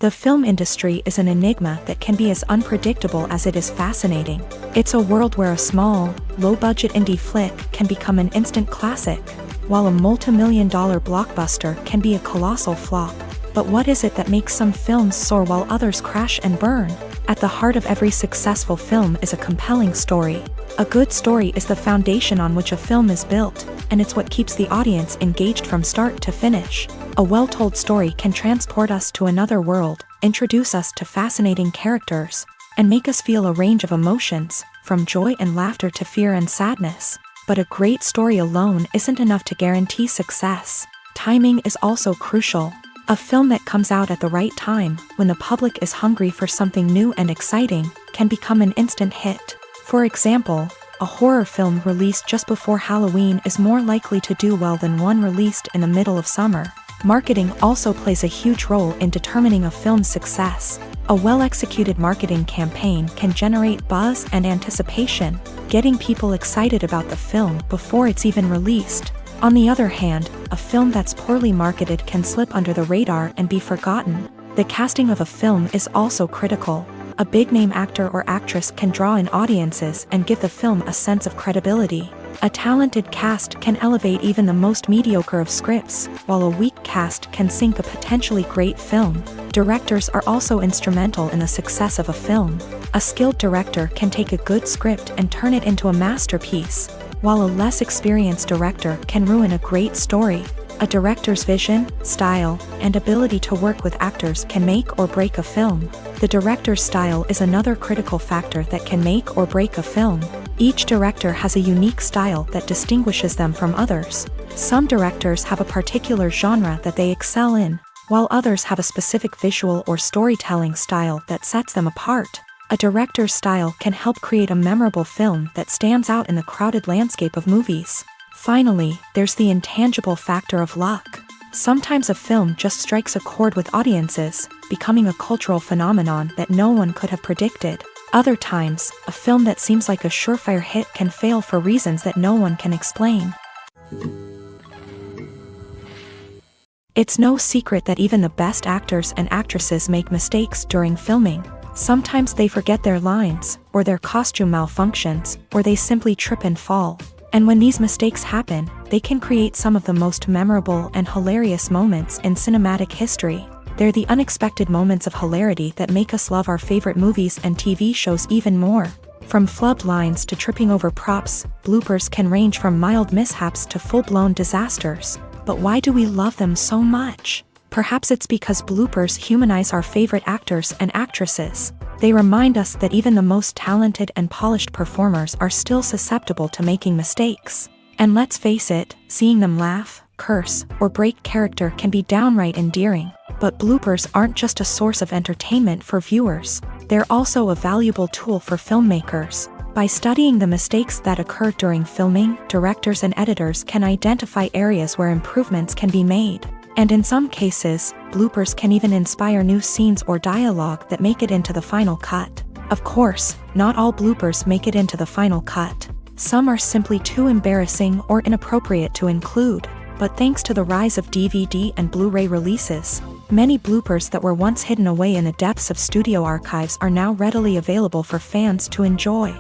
The film industry is an enigma that can be as unpredictable as it is fascinating. It's a world where a small, low-budget indie flick can become an instant classic, while a multi-million-dollar blockbuster can be a colossal flop. But what is it that makes some films soar while others crash and burn? At the heart of every successful film is a compelling story. A good story is the foundation on which a film is built, and it's what keeps the audience engaged from start to finish. A well-told story can transport us to another world, introduce us to fascinating characters, and make us feel a range of emotions, from joy and laughter to fear and sadness. But a great story alone isn't enough to guarantee success. Timing is also crucial. A film that comes out at the right time, when the public is hungry for something new and exciting, can become an instant hit. For example, a horror film released just before Halloween is more likely to do well than one released in the middle of summer. Marketing also plays a huge role in determining a film's success. A well-executed marketing campaign can generate buzz and anticipation, getting people excited about the film before it's even released. On the other hand, a film that's poorly marketed can slip under the radar and be forgotten. The casting of a film is also critical. A big-name actor or actress can draw in audiences and give the film a sense of credibility. A talented cast can elevate even the most mediocre of scripts, while a weak cast can sink a potentially great film. Directors are also instrumental in the success of a film. A skilled director can take a good script and turn it into a masterpiece, while a less experienced director can ruin a great story. A director's vision, style, and ability to work with actors can make or break a film. The director's style is another critical factor that can make or break a film. Each director has a unique style that distinguishes them from others. Some directors have a particular genre that they excel in, while others have a specific visual or storytelling style that sets them apart. A director's style can help create a memorable film that stands out in the crowded landscape of movies. Finally, there's the intangible factor of luck. Sometimes a film just strikes a chord with audiences, becoming a cultural phenomenon that no one could have predicted. Other times, a film that seems like a surefire hit can fail for reasons that no one can explain. It's no secret that even the best actors and actresses make mistakes during filming. Sometimes they forget their lines, or their costume malfunctions, or they simply trip and fall. And when these mistakes happen, they can create some of the most memorable and hilarious moments in cinematic history. They're the unexpected moments of hilarity that make us love our favorite movies and TV shows even more. From flubbed lines to tripping over props, bloopers can range from mild mishaps to full-blown disasters. But why do we love them so much? Perhaps it's because bloopers humanize our favorite actors and actresses. They remind us that even the most talented and polished performers are still susceptible to making mistakes. And let's face it, seeing them laugh, curse, or break character can be downright endearing. But bloopers aren't just a source of entertainment for viewers. They're also a valuable tool for filmmakers. By studying the mistakes that occur during filming, directors and editors can identify areas where improvements can be made. And in some cases, bloopers can even inspire new scenes or dialogue that make it into the final cut. Of course, not all bloopers make it into the final cut. Some are simply too embarrassing or inappropriate to include. But thanks to the rise of DVD and Blu-ray releases, Many bloopers that were once hidden away in the depths of studio archives are now readily available for fans to enjoy.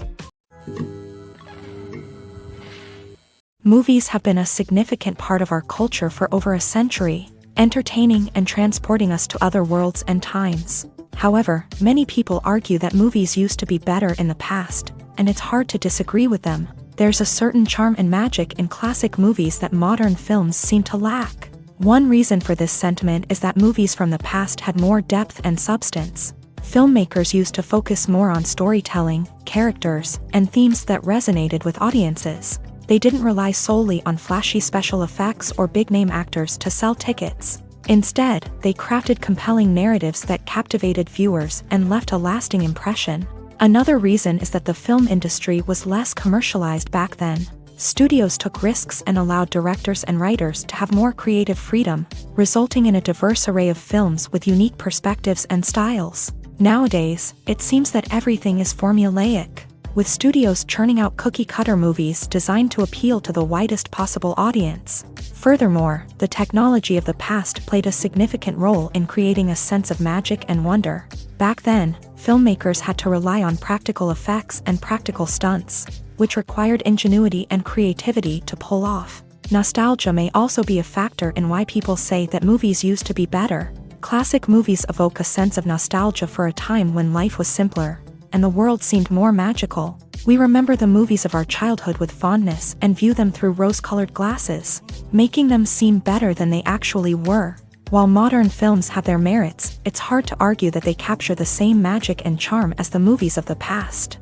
Movies have been a significant part of our culture for over a century, entertaining and transporting us to other worlds and times. However, many people argue that movies used to be better in the past, and it's hard to disagree with them. There's a certain charm and magic in classic movies that modern films seem to lack. One reason for this sentiment is that movies from the past had more depth and substance. Filmmakers used to focus more on storytelling, characters, and themes that resonated with audiences. They didn't rely solely on flashy special effects or big-name actors to sell tickets. Instead, they crafted compelling narratives that captivated viewers and left a lasting impression. Another reason is that the film industry was less commercialized back then. Studios took risks and allowed directors and writers to have more creative freedom, resulting in a diverse array of films with unique perspectives and styles. Nowadays, it seems that everything is formulaic, with studios churning out cookie-cutter movies designed to appeal to the widest possible audience. Furthermore, the technology of the past played a significant role in creating a sense of magic and wonder. Back then, filmmakers had to rely on practical effects and practical stunts, which required ingenuity and creativity to pull off. Nostalgia may also be a factor in why people say that movies used to be better. Classic movies evoke a sense of nostalgia for a time when life was simpler, and the world seemed more magical. We remember the movies of our childhood with fondness and view them through rose-colored glasses, making them seem better than they actually were. While modern films have their merits, it's hard to argue that they capture the same magic and charm as the movies of the past.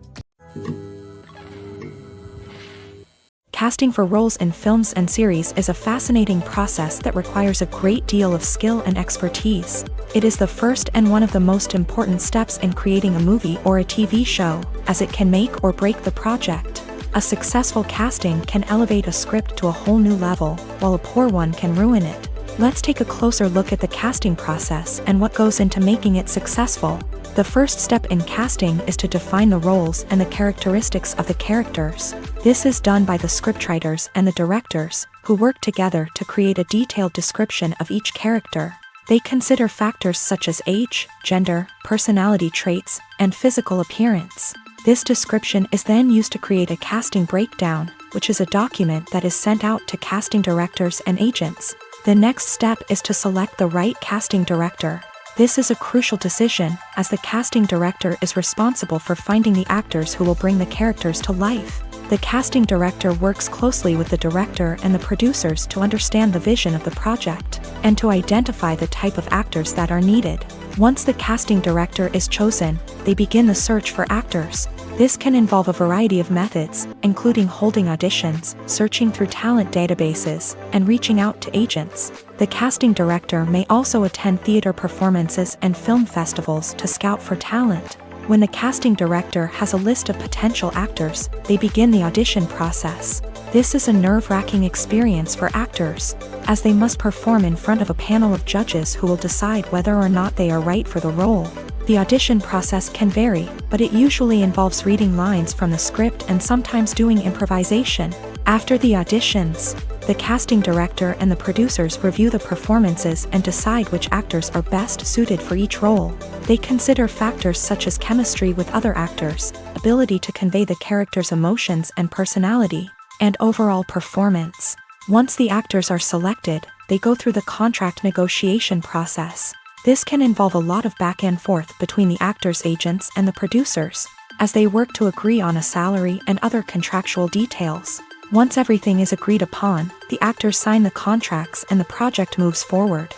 Casting for roles in films and series is a fascinating process that requires a great deal of skill and expertise. It is the first and one of the most important steps in creating a movie or a TV show, as it can make or break the project. A successful casting can elevate a script to a whole new level, while a poor one can ruin it. Let's take a closer look at the casting process and what goes into making it successful. The first step in casting is to define the roles and the characteristics of the characters. This is done by the scriptwriters and the directors, who work together to create a detailed description of each character. They consider factors such as age, gender, personality traits, and physical appearance. This description is then used to create a casting breakdown, which is a document that is sent out to casting directors and agents. The next step is to select the right casting director. This is a crucial decision, as the casting director is responsible for finding the actors who will bring the characters to life. The casting director works closely with the director and the producers to understand the vision of the project, and to identify the type of actors that are needed. Once the casting director is chosen, they begin the search for actors. This can involve a variety of methods, including holding auditions, searching through talent databases, and reaching out to agents. The casting director may also attend theater performances and film festivals to scout for talent. When the casting director has a list of potential actors, they begin the audition process. This is a nerve-wracking experience for actors, as they must perform in front of a panel of judges who will decide whether or not they are right for the role. The audition process can vary, but it usually involves reading lines from the script and sometimes doing improvisation. After the auditions, the casting director and the producers review the performances and decide which actors are best suited for each role. They consider factors such as chemistry with other actors, ability to convey the character's emotions and personality, and overall performance. Once the actors are selected, they go through the contract negotiation process. This can involve a lot of back and forth between the actors' agents and the producers, as they work to agree on a salary and other contractual details. Once everything is agreed upon, the actors sign the contracts and the project moves forward.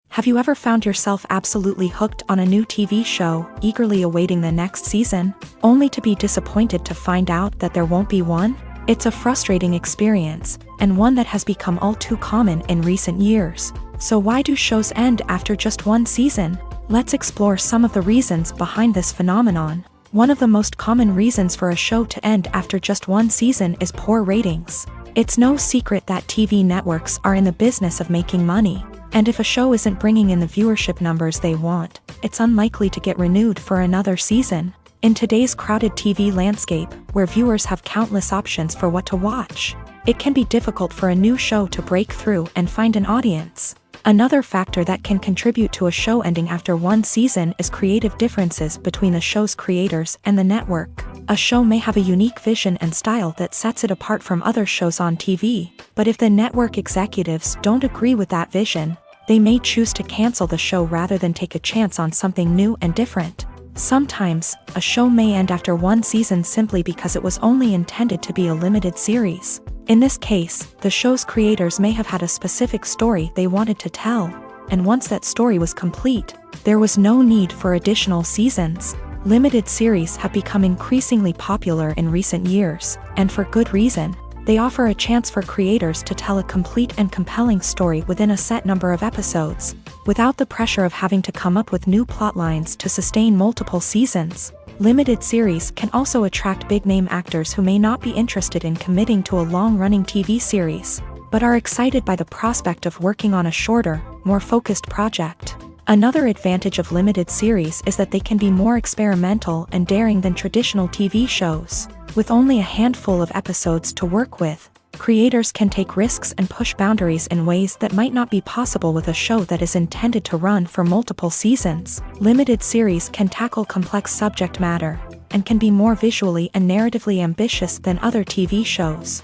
Have you ever found yourself absolutely hooked on a new TV show, eagerly awaiting the next season, only to be disappointed to find out that there won't be one? It's a frustrating experience, and one that has become all too common in recent years. So why do shows end after just one season? Let's explore some of the reasons behind this phenomenon. One of the most common reasons for a show to end after just one season is poor ratings. It's no secret that TV networks are in the business of making money, and if a show isn't bringing in the viewership numbers they want, it's unlikely to get renewed for another season. In today's crowded TV landscape, where viewers have countless options for what to watch, it can be difficult for a new show to break through and find an audience. Another factor that can contribute to a show ending after one season is creative differences between the show's creators and the network. A show may have a unique vision and style that sets it apart from other shows on TV, but if the network executives don't agree with that vision, they may choose to cancel the show rather than take a chance on something new and different. Sometimes, a show may end after one season simply because it was only intended to be a limited series. In this case, the show's creators may have had a specific story they wanted to tell, and once that story was complete, there was no need for additional seasons. Limited series have become increasingly popular in recent years, and for good reason. They offer a chance for creators to tell a complete and compelling story within a set number of episodes, without the pressure of having to come up with new plotlines to sustain multiple seasons. Limited series can also attract big-name actors who may not be interested in committing to a long-running TV series, but are excited by the prospect of working on a shorter, more focused project. Another advantage of limited series is that they can be more experimental and daring than traditional TV shows. With only a handful of episodes to work with, creators can take risks and push boundaries in ways that might not be possible with a show that is intended to run for multiple seasons. Limited series can tackle complex subject matter, and can be more visually and narratively ambitious than other TV shows.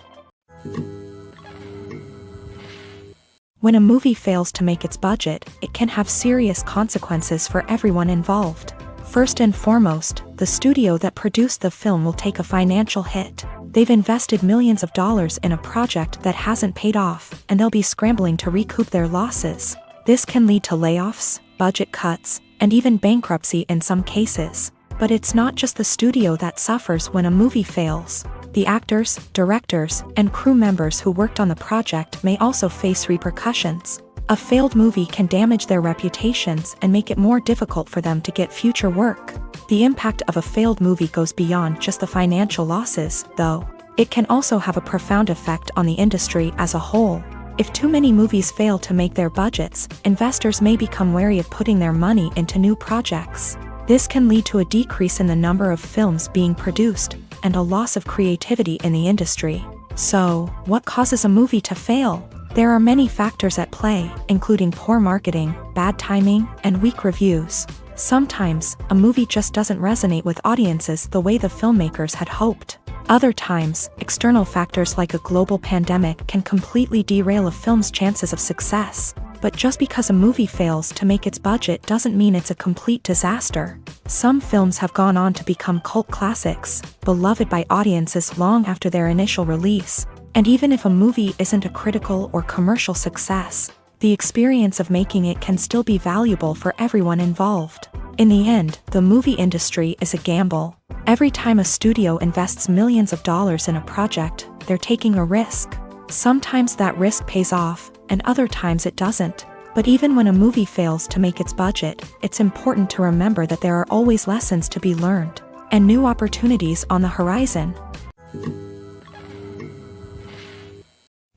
When a movie fails to make its budget, it can have serious consequences for everyone involved. First and foremost, the studio that produced the film will take a financial hit. They've invested millions of dollars in a project that hasn't paid off, and they'll be scrambling to recoup their losses. This can lead to layoffs, budget cuts, and even bankruptcy in some cases. But it's not just the studio that suffers when a movie fails. The actors, directors, and crew members who worked on the project may also face repercussions. A failed movie can damage their reputations and make it more difficult for them to get future work. The impact of a failed movie goes beyond just the financial losses, though. It can also have a profound effect on the industry as a whole. If too many movies fail to make their budgets, investors may become wary of putting their money into new projects. This can lead to a decrease in the number of films being produced, and a loss of creativity in the industry. So, what causes a movie to fail? There are many factors at play, including poor marketing, bad timing, and weak reviews. Sometimes, a movie just doesn't resonate with audiences the way the filmmakers had hoped. Other times, external factors like a global pandemic can completely derail a film's chances of success. But just because a movie fails to make its budget doesn't mean it's a complete disaster. Some films have gone on to become cult classics, beloved by audiences long after their initial release. And even if a movie isn't a critical or commercial success, the experience of making it can still be valuable for everyone involved. In the end, the movie industry is a gamble. Every time a studio invests millions of dollars in a project, they're taking a risk. Sometimes that risk pays off, and other times it doesn't. But even when a movie fails to make its budget, it's important to remember that there are always lessons to be learned, and new opportunities on the horizon.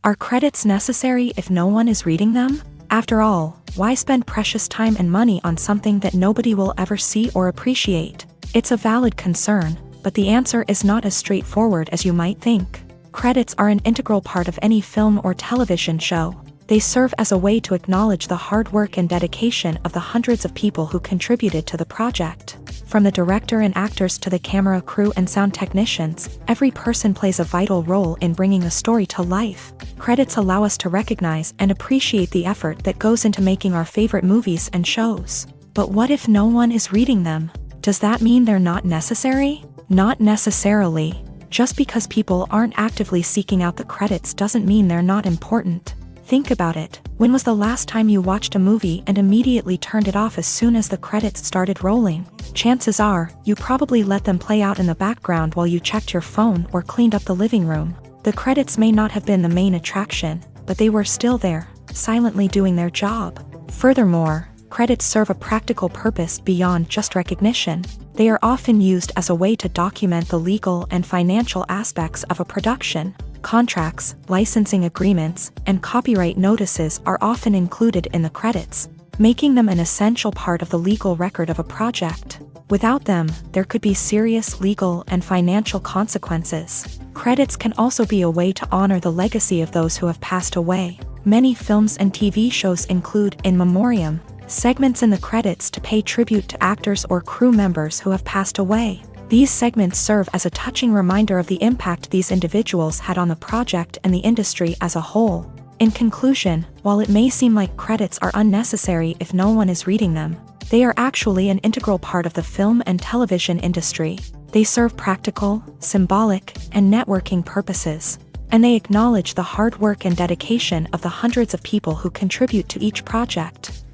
Are credits necessary if no one is reading them? After all, why spend precious time and money on something that nobody will ever see or appreciate? It's a valid concern, but the answer is not as straightforward as you might think. Credits are an integral part of any film or television show. They serve as a way to acknowledge the hard work and dedication of the hundreds of people who contributed to the project. From the director and actors to the camera crew and sound technicians, every person plays a vital role in bringing a story to life. Credits allow us to recognize and appreciate the effort that goes into making our favorite movies and shows. But what if no one is reading them? Does that mean they're not necessary? Not necessarily. Just because people aren't actively seeking out the credits doesn't mean they're not important. Think about it. When was the last time you watched a movie and immediately turned it off as soon as the credits started rolling? Chances are, you probably let them play out in the background while you checked your phone or cleaned up the living room. The credits may not have been the main attraction, but they were still there, silently doing their job. Furthermore, credits serve a practical purpose beyond just recognition. They are often used as a way to document the legal and financial aspects of a production. Contracts, licensing agreements, and copyright notices are often included in the credits, making them an essential part of the legal record of a project. Without them, there could be serious legal and financial consequences. Credits can also be a way to honor the legacy of those who have passed away. Many films and TV shows include in memoriam segments in the credits to pay tribute to actors or crew members who have passed away. These segments serve as a touching reminder of the impact these individuals had on the project and the industry as a whole. In conclusion, while it may seem like credits are unnecessary if no one is reading them, they are actually an integral part of the film and television industry. They serve practical, symbolic, and networking purposes, and they acknowledge the hard work and dedication of the hundreds of people who contribute to each project.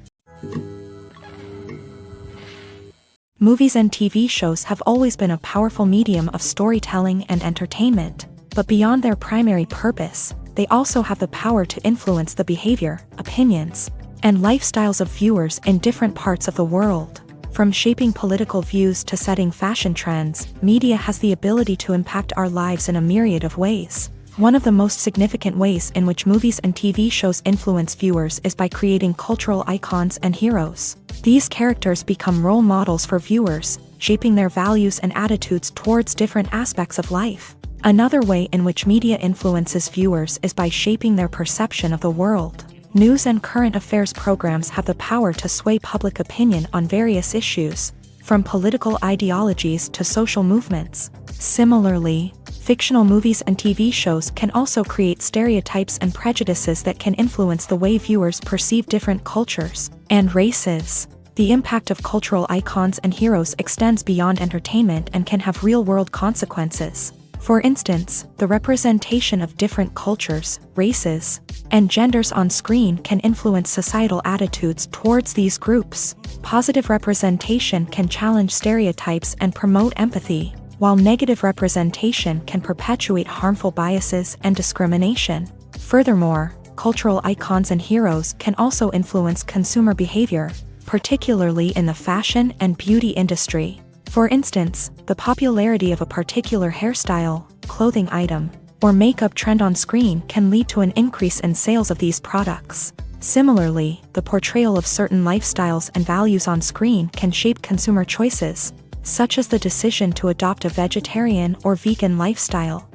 Movies and TV shows have always been a powerful medium of storytelling and entertainment, but beyond their primary purpose, they also have the power to influence the behavior, opinions, and lifestyles of viewers in different parts of the world. From shaping political views to setting fashion trends, media has the ability to impact our lives in a myriad of ways. One of the most significant ways in which movies and TV shows influence viewers is by creating cultural icons and heroes. These characters become role models for viewers, shaping their values and attitudes towards different aspects of life. Another way in which media influences viewers is by shaping their perception of the world. News and current affairs programs have the power to sway public opinion on various issues, from political ideologies to social movements. Similarly, fictional movies and TV shows can also create stereotypes and prejudices that can influence the way viewers perceive different cultures and races. The impact of cultural icons and heroes extends beyond entertainment and can have real-world consequences. For instance, the representation of different cultures, races, and genders on screen can influence societal attitudes towards these groups. Positive representation can challenge stereotypes and promote empathy, while negative representation can perpetuate harmful biases and discrimination. Furthermore, cultural icons and heroes can also influence consumer behavior, particularly in the fashion and beauty industry. For instance, the popularity of a particular hairstyle, clothing item, or makeup trend on screen can lead to an increase in sales of these products. Similarly, the portrayal of certain lifestyles and values on screen can shape consumer choices, such as the decision to adopt a vegetarian or vegan lifestyle.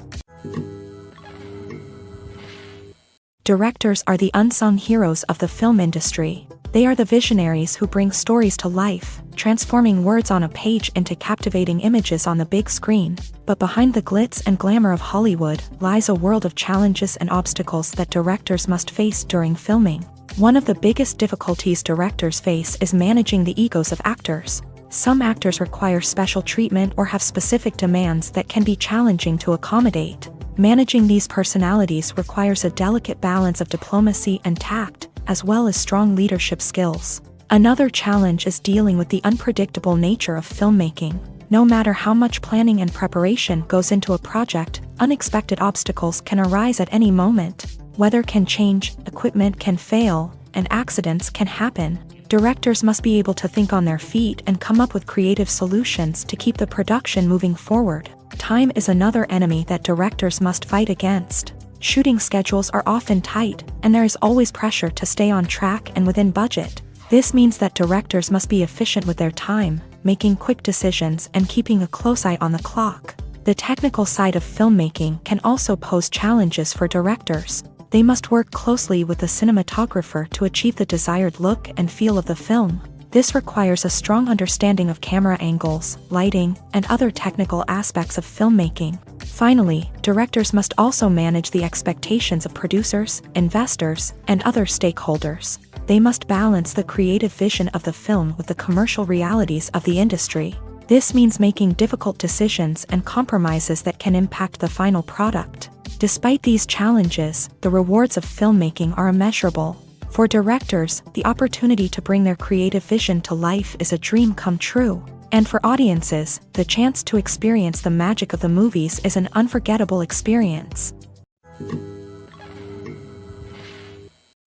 Directors are the unsung heroes of the film industry. They are the visionaries who bring stories to life, transforming words on a page into captivating images on the big screen. But behind the glitz and glamour of Hollywood lies a world of challenges and obstacles that directors must face during filming. One of the biggest difficulties directors face is managing the egos of actors. Some actors require special treatment or have specific demands that can be challenging to accommodate. Managing these personalities requires a delicate balance of diplomacy and tact, as well as strong leadership skills. Another challenge is dealing with the unpredictable nature of filmmaking. No matter how much planning and preparation goes into a project, unexpected obstacles can arise at any moment. Weather can change, equipment can fail, and accidents can happen. Directors must be able to think on their feet and come up with creative solutions to keep the production moving forward. Time is another enemy that directors must fight against. Shooting schedules are often tight, and there is always pressure to stay on track and within budget. This means that directors must be efficient with their time, making quick decisions and keeping a close eye on the clock. The technical side of filmmaking can also pose challenges for directors. They must work closely with the cinematographer to achieve the desired look and feel of the film. This requires a strong understanding of camera angles, lighting, and other technical aspects of filmmaking. Finally, directors must also manage the expectations of producers, investors, and other stakeholders. They must balance the creative vision of the film with the commercial realities of the industry. This means making difficult decisions and compromises that can impact the final product. Despite these challenges, the rewards of filmmaking are immeasurable. For directors, the opportunity to bring their creative vision to life is a dream come true. And for audiences, the chance to experience the magic of the movies is an unforgettable experience.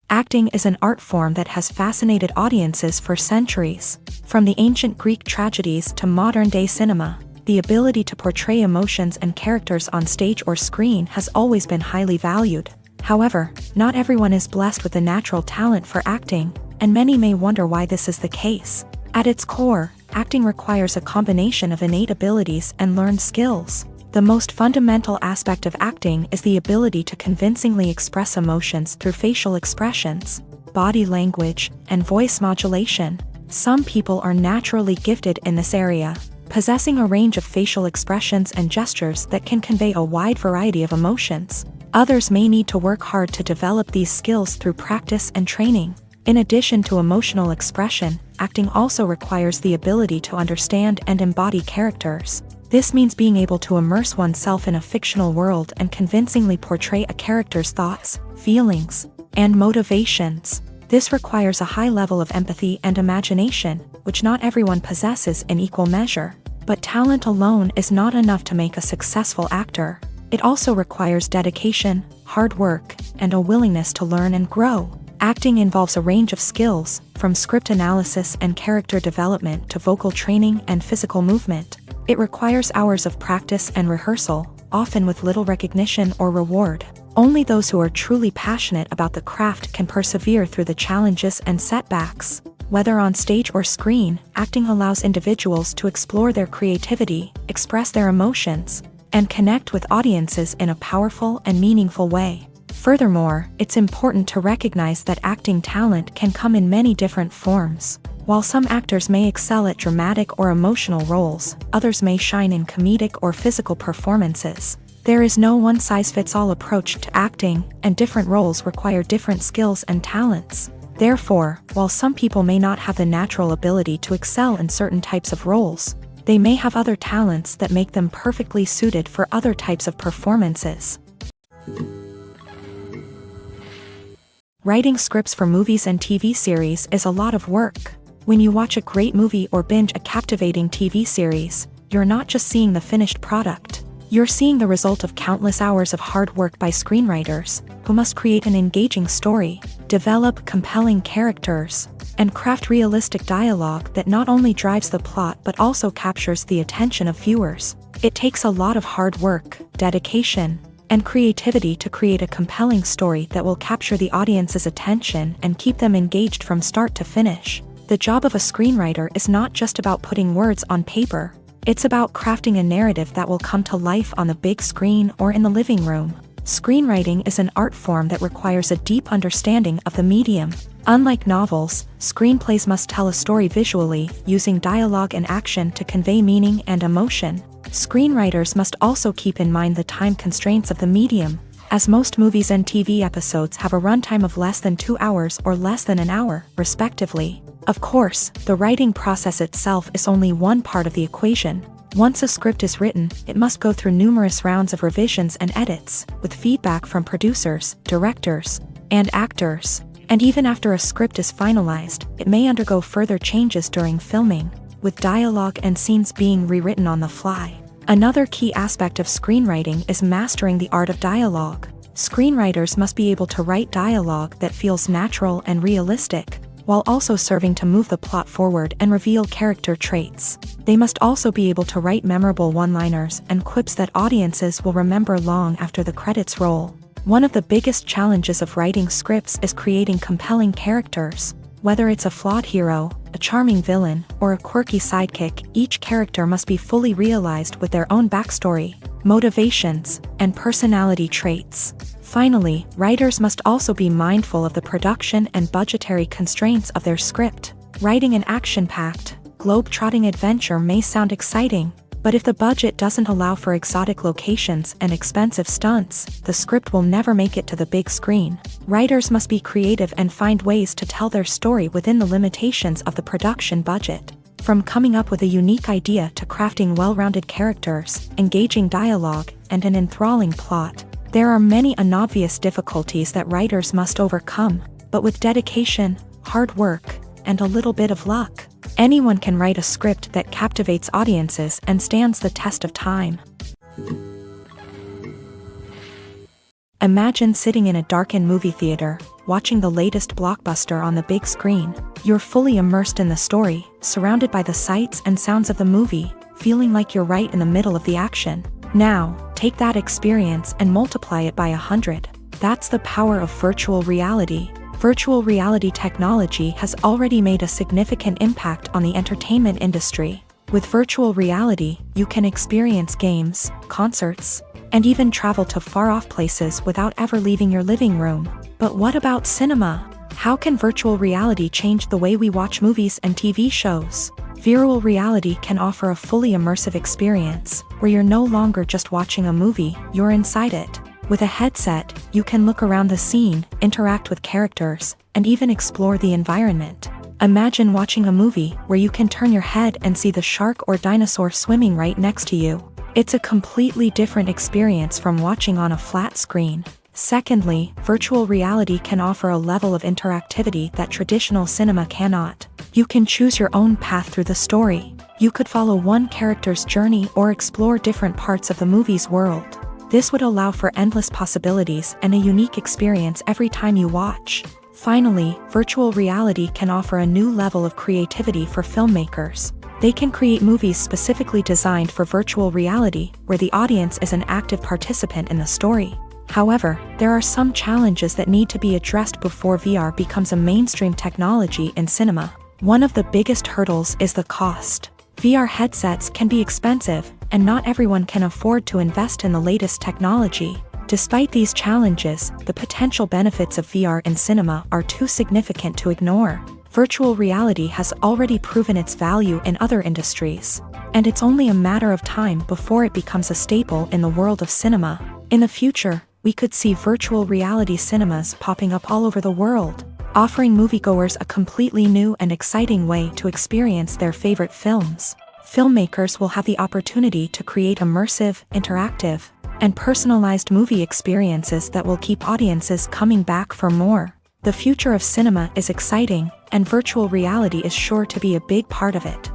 Acting is an art form that has fascinated audiences for centuries. From the ancient Greek tragedies to modern-day cinema, the ability to portray emotions and characters on stage or screen has always been highly valued. However, not everyone is blessed with the natural talent for acting, and many may wonder why this is the case. At its core, acting requires a combination of innate abilities and learned skills. The most fundamental aspect of acting is the ability to convincingly express emotions through facial expressions, body language, and voice modulation. Some people are naturally gifted in this area, possessing a range of facial expressions and gestures that can convey a wide variety of emotions. Others may need to work hard to develop these skills through practice and training. In addition to emotional expression, acting also requires the ability to understand and embody characters. This means being able to immerse oneself in a fictional world and convincingly portray a character's thoughts, feelings, and motivations. This requires a high level of empathy and imagination, which not everyone possesses in equal measure. But talent alone is not enough to make a successful actor. It also requires dedication, hard work, and a willingness to learn and grow. Acting involves a range of skills, from script analysis and character development to vocal training and physical movement. It requires hours of practice and rehearsal, often with little recognition or reward. Only those who are truly passionate about the craft can persevere through the challenges and setbacks. Whether on stage or screen, acting allows individuals to explore their creativity, express their emotions, and connect with audiences in a powerful and meaningful way. Furthermore, it's important to recognize that acting talent can come in many different forms. While some actors may excel at dramatic or emotional roles, others may shine in comedic or physical performances. There is no one-size-fits-all approach to acting, and different roles require different skills and talents. Therefore, while some people may not have the natural ability to excel in certain types of roles, they may have other talents that make them perfectly suited for other types of performances. Writing scripts for movies and TV series is a lot of work. When you watch a great movie or binge a captivating TV series, you're not just seeing the finished product. You're seeing the result of countless hours of hard work by screenwriters, who must create an engaging story, develop compelling characters, and craft realistic dialogue that not only drives the plot but also captures the attention of viewers. It takes a lot of hard work, dedication, and creativity to create a compelling story that will capture the audience's attention and keep them engaged from start to finish. The job of a screenwriter is not just about putting words on paper. It's about crafting a narrative that will come to life on the big screen or in the living room. Screenwriting is an art form that requires a deep understanding of the medium. Unlike novels, screenplays must tell a story visually, using dialogue and action to convey meaning and emotion. Screenwriters must also keep in mind the time constraints of the medium, as most movies and TV episodes have a runtime of less than 2 hours or less than an hour, respectively. Of course, the writing process itself is only one part of the equation. Once a script is written, it must go through numerous rounds of revisions and edits, with feedback from producers, directors, and actors. And even after a script is finalized, it may undergo further changes during filming, with dialogue and scenes being rewritten on the fly. Another key aspect of screenwriting is mastering the art of dialogue. Screenwriters must be able to write dialogue that feels natural and realistic, while also serving to move the plot forward and reveal character traits. They must also be able to write memorable one-liners and quips that audiences will remember long after the credits roll. One of the biggest challenges of writing scripts is creating compelling characters. Whether it's a flawed hero, a charming villain, or a quirky sidekick, each character must be fully realized with their own backstory, motivations, and personality traits. Finally, writers must also be mindful of the production and budgetary constraints of their script. Writing an action-packed, globe-trotting adventure may sound exciting, but if the budget doesn't allow for exotic locations and expensive stunts, the script will never make it to the big screen. Writers must be creative and find ways to tell their story within the limitations of the production budget. From coming up with a unique idea to crafting well-rounded characters, engaging dialogue, and an enthralling plot, there are many unobvious difficulties that writers must overcome, but with dedication, hard work, and a little bit of luck, anyone can write a script that captivates audiences and stands the test of time. Imagine sitting in a darkened movie theater, watching the latest blockbuster on the big screen. You're fully immersed in the story, surrounded by the sights and sounds of the movie, feeling like you're right in the middle of the action. Now, take that experience and multiply it by 100. That's the power of virtual reality. Virtual reality technology has already made a significant impact on the entertainment industry. With virtual reality, you can experience games, concerts, and even travel to far-off places without ever leaving your living room. But what about cinema? How can virtual reality change the way we watch movies and TV shows? Virtual reality can offer a fully immersive experience, where you're no longer just watching a movie, you're inside it. With a headset, you can look around the scene, interact with characters, and even explore the environment. Imagine watching a movie where you can turn your head and see the shark or dinosaur swimming right next to you. It's a completely different experience from watching on a flat screen. Secondly, virtual reality can offer a level of interactivity that traditional cinema cannot. You can choose your own path through the story. You could follow one character's journey or explore different parts of the movie's world. This would allow for endless possibilities and a unique experience every time you watch. Finally, virtual reality can offer a new level of creativity for filmmakers. They can create movies specifically designed for virtual reality, where the audience is an active participant in the story. However, there are some challenges that need to be addressed before VR becomes a mainstream technology in cinema. One of the biggest hurdles is the cost. VR headsets can be expensive, and not everyone can afford to invest in the latest technology. Despite these challenges, the potential benefits of VR in cinema are too significant to ignore. Virtual reality has already proven its value in other industries, and it's only a matter of time before it becomes a staple in the world of cinema. In the future, we could see virtual reality cinemas popping up all over the world, offering moviegoers a completely new and exciting way to experience their favorite films. Filmmakers will have the opportunity to create immersive, interactive, and personalized movie experiences that will keep audiences coming back for more. The future of cinema is exciting, and virtual reality is sure to be a big part of it.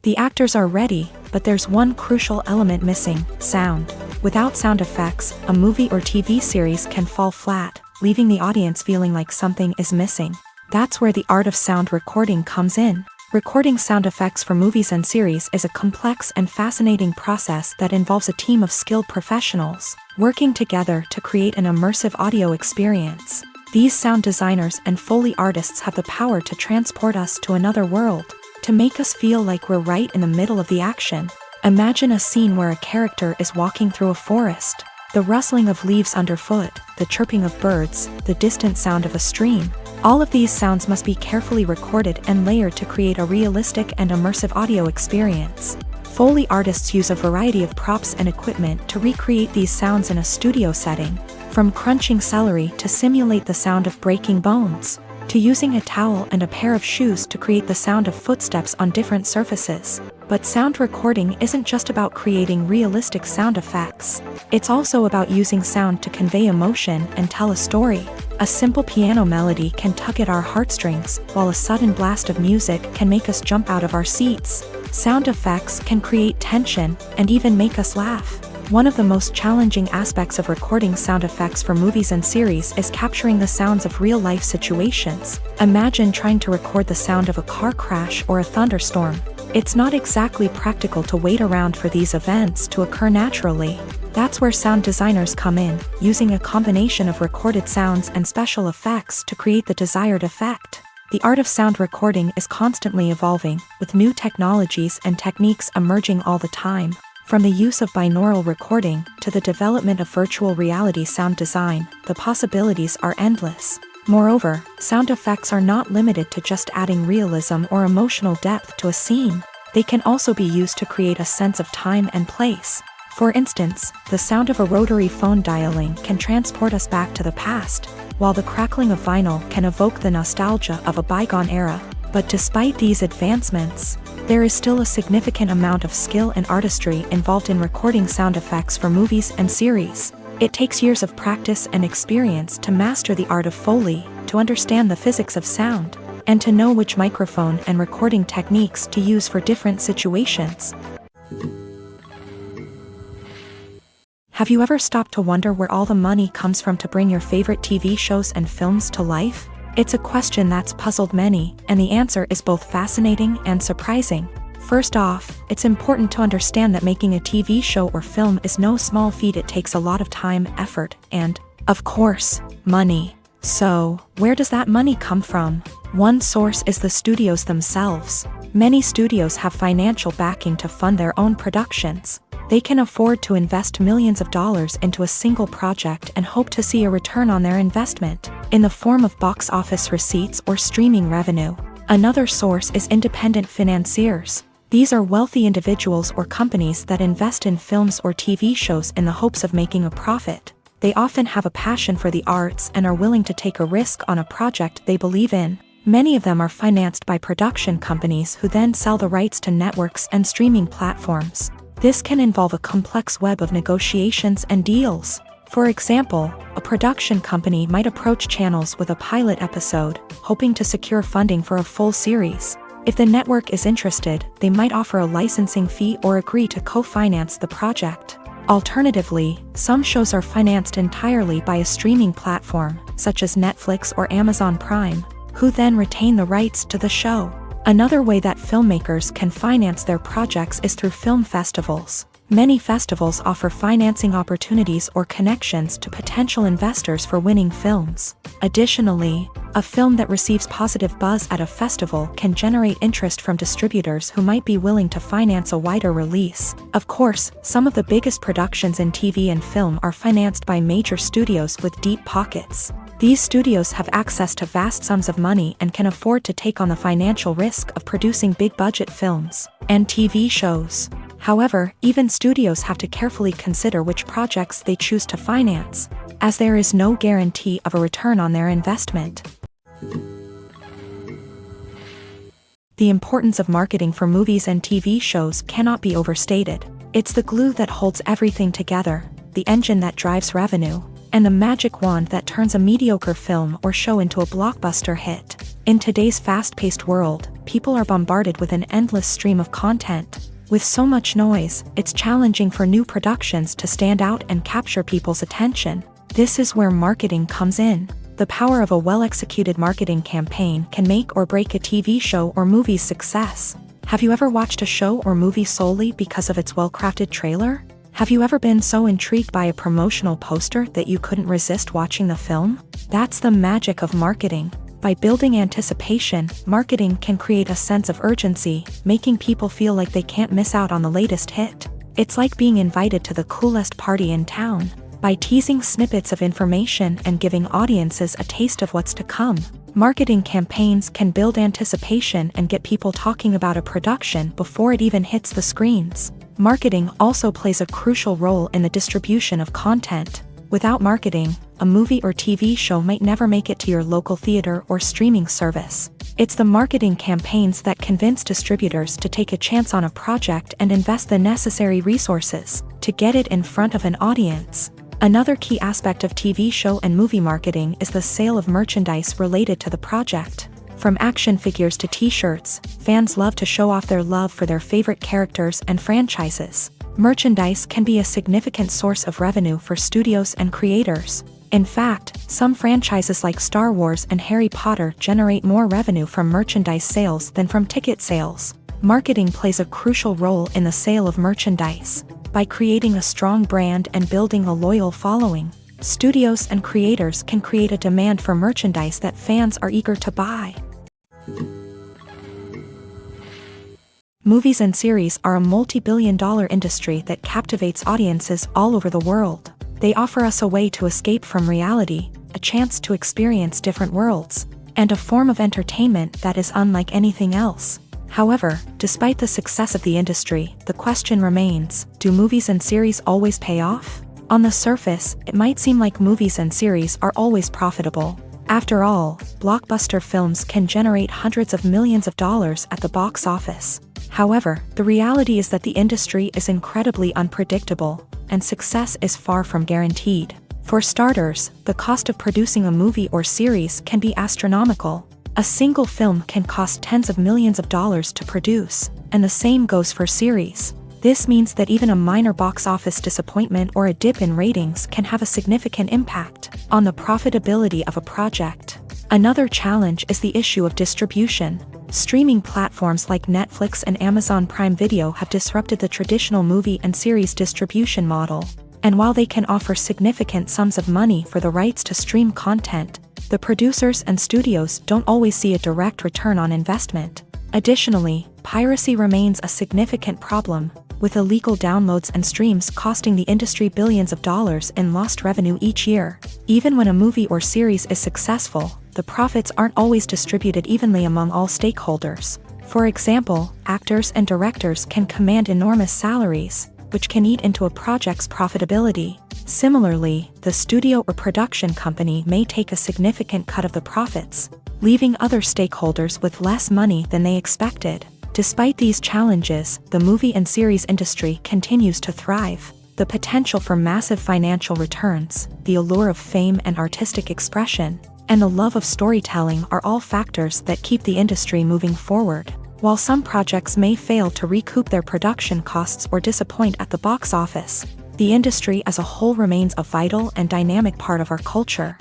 The actors are ready, but there's one crucial element missing: sound. Without sound effects, a movie or TV series can fall flat, leaving the audience feeling like something is missing. That's where the art of sound recording comes in. Recording sound effects for movies and series is a complex and fascinating process that involves a team of skilled professionals working together to create an immersive audio experience. These sound designers and Foley artists have the power to transport us to another world, to make us feel like we're right in the middle of the action. Imagine a scene where a character is walking through a forest. The rustling of leaves underfoot, the chirping of birds, the distant sound of a stream. All of these sounds must be carefully recorded and layered to create a realistic and immersive audio experience. Foley artists use a variety of props and equipment to recreate these sounds in a studio setting, from crunching celery to simulate the sound of breaking bones, to using a towel and a pair of shoes to create the sound of footsteps on different surfaces. But sound recording isn't just about creating realistic sound effects. It's also about using sound to convey emotion and tell a story. A simple piano melody can tug at our heartstrings, while a sudden blast of music can make us jump out of our seats. Sound effects can create tension and even make us laugh. One of the most challenging aspects of recording sound effects for movies and series is capturing the sounds of real-life situations. Imagine trying to record the sound of a car crash or a thunderstorm. It's not exactly practical to wait around for these events to occur naturally. That's where sound designers come in, using a combination of recorded sounds and special effects to create the desired effect. The art of sound recording is constantly evolving, with new technologies and techniques emerging all the time. From the use of binaural recording to the development of virtual reality sound design, the possibilities are endless. Moreover, sound effects are not limited to just adding realism or emotional depth to a scene. They can also be used to create a sense of time and place. For instance, the sound of a rotary phone dialing can transport us back to the past, while the crackling of vinyl can evoke the nostalgia of a bygone era. But despite these advancements, there is still a significant amount of skill and artistry involved in recording sound effects for movies and series. It takes years of practice and experience to master the art of Foley, to understand the physics of sound, and to know which microphone and recording techniques to use for different situations. Have you ever stopped to wonder where all the money comes from to bring your favorite TV shows and films to life? It's a question that's puzzled many, and the answer is both fascinating and surprising. First off, it's important to understand that making a TV show or film is no small feat. It takes a lot of time, effort, and Of course, money. So, where does that money come from? One source is the studios themselves. Many studios have financial backing to fund their own productions. They can afford to invest millions of dollars into a single project and hope to see a return on their investment, in the form of box office receipts or streaming revenue. Another source is independent financiers. These are wealthy individuals or companies that invest in films or TV shows in the hopes of making a profit. They often have a passion for the arts and are willing to take a risk on a project they believe in. Many of them are financed by production companies who then sell the rights to networks and streaming platforms. This can involve a complex web of negotiations and deals. For example, a production company might approach channels with a pilot episode, hoping to secure funding for a full series. If the network is interested, they might offer a licensing fee or agree to co-finance the project. Alternatively, some shows are financed entirely by a streaming platform, such as Netflix or Amazon Prime, who then retain the rights to the show. Another way that filmmakers can finance their projects is through film festivals. Many festivals offer financing opportunities or connections to potential investors for winning films. Additionally, a film that receives positive buzz at a festival can generate interest from distributors who might be willing to finance a wider release. Of course, some of the biggest productions in TV and film are financed by major studios with deep pockets. These studios have access to vast sums of money and can afford to take on the financial risk of producing big-budget films and TV shows. However, even studios have to carefully consider which projects they choose to finance, as there is no guarantee of a return on their investment. The importance of marketing for movies and TV shows cannot be overstated. It's the glue that holds everything together, the engine that drives revenue, and the magic wand that turns a mediocre film or show into a blockbuster hit. In today's fast-paced world, people are bombarded with an endless stream of content. With so much noise, it's challenging for new productions to stand out and capture people's attention. This is where marketing comes in. The power of a well-executed marketing campaign can make or break a TV show or movie's success. Have you ever watched a show or movie solely because of its well-crafted trailer? Have you ever been so intrigued by a promotional poster that you couldn't resist watching the film? That's the magic of marketing. By building anticipation, marketing can create a sense of urgency, making people feel like they can't miss out on the latest hit. It's like being invited to the coolest party in town. By teasing snippets of information and giving audiences a taste of what's to come, marketing campaigns can build anticipation and get people talking about a production before it even hits the screens. Marketing also plays a crucial role in the distribution of content. Without marketing, a movie or TV show might never make it to your local theater or streaming service. It's the marketing campaigns that convince distributors to take a chance on a project and invest the necessary resources to get it in front of an audience. Another key aspect of TV show and movie marketing is the sale of merchandise related to the project. From action figures to t-shirts, fans love to show off their love for their favorite characters and franchises. Merchandise can be a significant source of revenue for studios and creators. In fact, some franchises like Star Wars and Harry Potter generate more revenue from merchandise sales than from ticket sales. Marketing plays a crucial role in the sale of merchandise. By creating a strong brand and building a loyal following, studios and creators can create a demand for merchandise that fans are eager to buy. Movies and series are a multi-billion-dollar industry that captivates audiences all over the world. They offer us a way to escape from reality, a chance to experience different worlds, and a form of entertainment that is unlike anything else. However, despite the success of the industry, the question remains, do movies and series always pay off? On the surface, it might seem like movies and series are always profitable. After all, blockbuster films can generate hundreds of millions of dollars at the box office. However, the reality is that the industry is incredibly unpredictable, and success is far from guaranteed. For starters, the cost of producing a movie or series can be astronomical. A single film can cost tens of millions of dollars to produce, and the same goes for series. This means that even a minor box office disappointment or a dip in ratings can have a significant impact on the profitability of a project. Another challenge is the issue of distribution. Streaming platforms like Netflix and Amazon Prime Video have disrupted the traditional movie and series distribution model. And while they can offer significant sums of money for the rights to stream content, the producers and studios don't always see a direct return on investment. Additionally, piracy remains a significant problem, with illegal downloads and streams costing the industry billions of dollars in lost revenue each year. Even when a movie or series is successful, the profits aren't always distributed evenly among all stakeholders. For example, actors and directors can command enormous salaries, which can eat into a project's profitability. Similarly, the studio or production company may take a significant cut of the profits, leaving other stakeholders with less money than they expected. Despite these challenges, the movie and series industry continues to thrive. The potential for massive financial returns, the allure of fame and artistic expression, and the love of storytelling are all factors that keep the industry moving forward. While some projects may fail to recoup their production costs or disappoint at the box office, the industry as a whole remains a vital and dynamic part of our culture.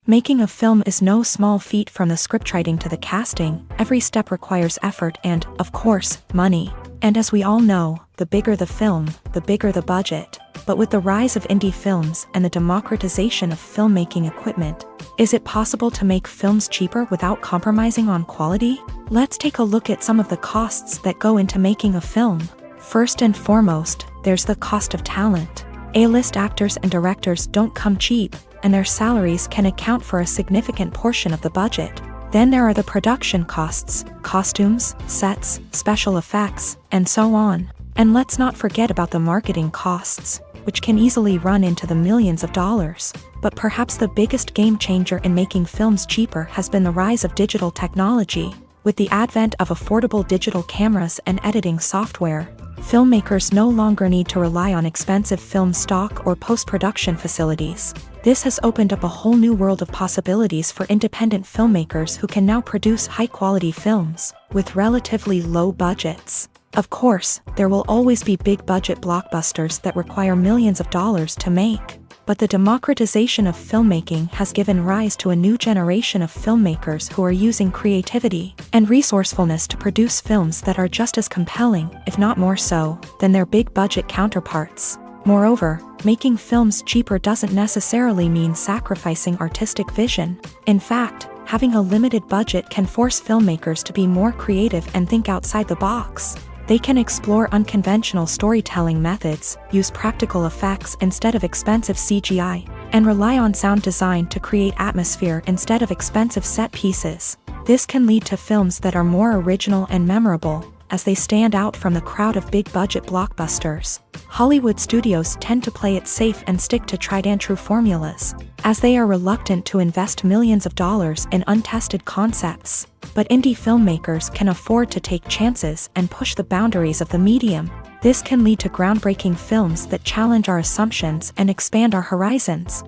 Making a film is no small feat. From the scriptwriting to the casting, every step requires effort and, of course, money. And as we all know, the bigger the film, the bigger the budget. But with the rise of indie films and the democratization of filmmaking equipment, is it possible to make films cheaper without compromising on quality? Let's take a look at some of the costs that go into making a film. First and foremost, there's the cost of talent. A-list actors and directors don't come cheap, and their salaries can account for a significant portion of the budget. Then there are the production costs, costumes, sets, special effects, and so on. And let's not forget about the marketing costs, which can easily run into the millions of dollars. But perhaps the biggest game changer in making films cheaper has been the rise of digital technology. With the advent of affordable digital cameras and editing software, filmmakers no longer need to rely on expensive film stock or post-production facilities. This has opened up a whole new world of possibilities for independent filmmakers who can now produce high-quality films with relatively low budgets. Of course, there will always be big-budget blockbusters that require millions of dollars to make. But the democratization of filmmaking has given rise to a new generation of filmmakers who are using creativity and resourcefulness to produce films that are just as compelling, if not more so, than their big-budget counterparts. Moreover, making films cheaper doesn't necessarily mean sacrificing artistic vision. In fact, having a limited budget can force filmmakers to be more creative and think outside the box. They can explore unconventional storytelling methods, use practical effects instead of expensive CGI, and rely on sound design to create atmosphere instead of expensive set pieces. This can lead to films that are more original and memorable, as they stand out from the crowd of big-budget blockbusters. Hollywood studios tend to play it safe and stick to tried-and-true formulas, as they are reluctant to invest millions of dollars in untested concepts. But indie filmmakers can afford to take chances and push the boundaries of the medium. This can lead to groundbreaking films that challenge our assumptions and expand our horizons.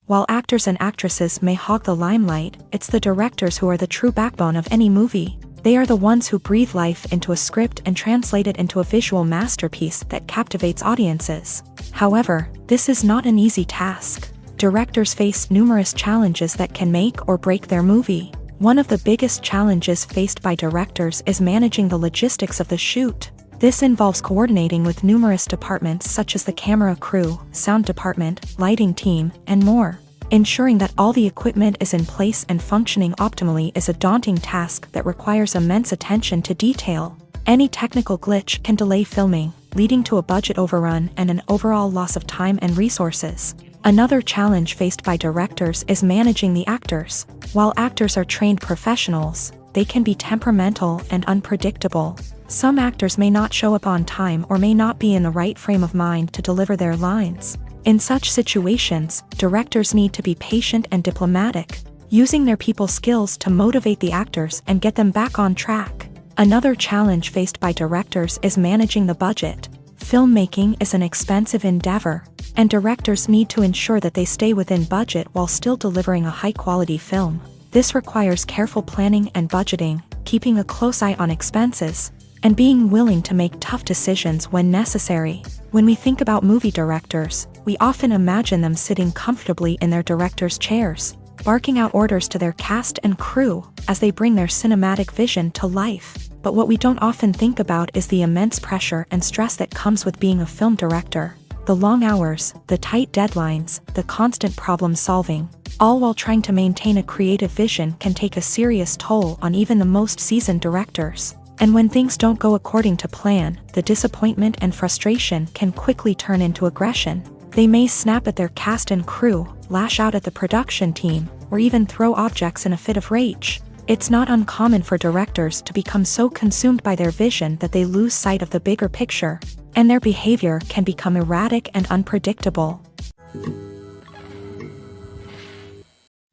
While actors and actresses may hog the limelight, it's the directors who are the true backbone of any movie. They are the ones who breathe life into a script and translate it into a visual masterpiece that captivates audiences. However, this is not an easy task. Directors face numerous challenges that can make or break their movie. One of the biggest challenges faced by directors is managing the logistics of the shoot. This involves coordinating with numerous departments such as the camera crew, sound department, lighting team, and more. Ensuring that all the equipment is in place and functioning optimally is a daunting task that requires immense attention to detail. Any technical glitch can delay filming, leading to a budget overrun and an overall loss of time and resources. Another challenge faced by directors is managing the actors. While actors are trained professionals, they can be temperamental and unpredictable. Some actors may not show up on time or may not be in the right frame of mind to deliver their lines. In such situations, directors need to be patient and diplomatic, using their people skills to motivate the actors and get them back on track. Another challenge faced by directors is managing the budget. Filmmaking is an expensive endeavor, and directors need to ensure that they stay within budget while still delivering a high-quality film. This requires careful planning and budgeting, keeping a close eye on expenses, and being willing to make tough decisions when necessary. When we think about movie directors, we often imagine them sitting comfortably in their director's chairs, barking out orders to their cast and crew as they bring their cinematic vision to life. But what we don't often think about is the immense pressure and stress that comes with being a film director. The long hours, the tight deadlines, the constant problem solving, all while trying to maintain a creative vision can take a serious toll on even the most seasoned directors. And when things don't go according to plan, the disappointment and frustration can quickly turn into aggression. They may snap at their cast and crew, lash out at the production team, or even throw objects in a fit of rage. It's not uncommon for directors to become so consumed by their vision that they lose sight of the bigger picture, and their behavior can become erratic and unpredictable.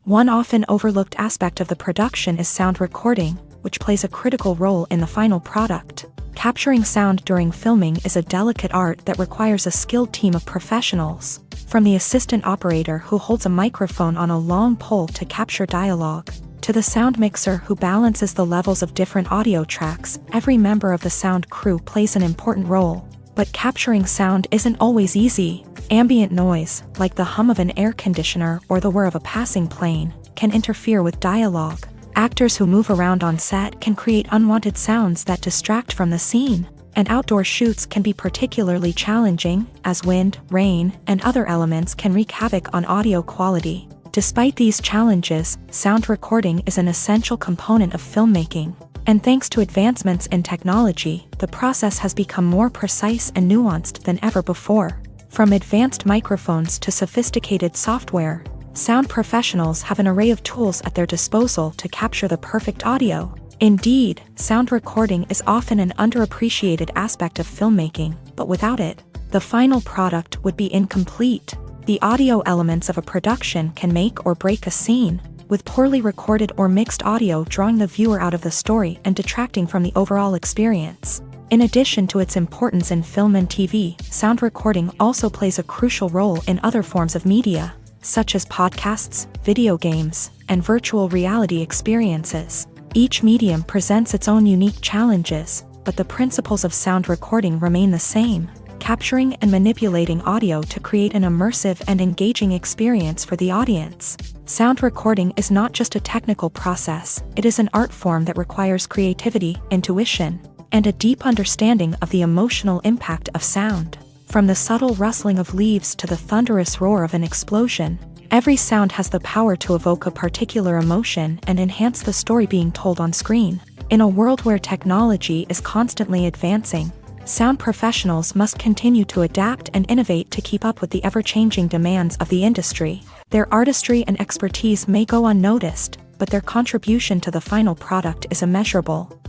One often overlooked aspect of the production is sound recording, which plays a critical role in the final product. Capturing sound during filming is a delicate art that requires a skilled team of professionals. From the assistant operator who holds a microphone on a long pole to capture dialogue, to the sound mixer who balances the levels of different audio tracks, every member of the sound crew plays an important role. But capturing sound isn't always easy. Ambient noise, like the hum of an air conditioner or the whir of a passing plane, can interfere with dialogue. Actors who move around on set can create unwanted sounds that distract from the scene. And outdoor shoots can be particularly challenging, as wind, rain, and other elements can wreak havoc on audio quality. Despite these challenges, sound recording is an essential component of filmmaking. And thanks to advancements in technology, the process has become more precise and nuanced than ever before. From advanced microphones to sophisticated software, sound professionals have an array of tools at their disposal to capture the perfect audio. Indeed, sound recording is often an underappreciated aspect of filmmaking, but without it, the final product would be incomplete. The audio elements of a production can make or break a scene, with poorly recorded or mixed audio drawing the viewer out of the story and detracting from the overall experience. In addition to its importance in film and TV, sound recording also plays a crucial role in other forms of media, such as podcasts, video games, and virtual reality experiences. Each medium presents its own unique challenges, but the principles of sound recording remain the same: capturing and manipulating audio to create an immersive and engaging experience for the audience. Sound recording is not just a technical process, it is an art form that requires creativity, intuition, and a deep understanding of the emotional impact of sound. From the subtle rustling of leaves to the thunderous roar of an explosion, every sound has the power to evoke a particular emotion and enhance the story being told on screen. In a world where technology is constantly advancing, sound professionals must continue to adapt and innovate to keep up with the ever-changing demands of the industry. Their artistry and expertise may go unnoticed, but their contribution to the final product is immeasurable.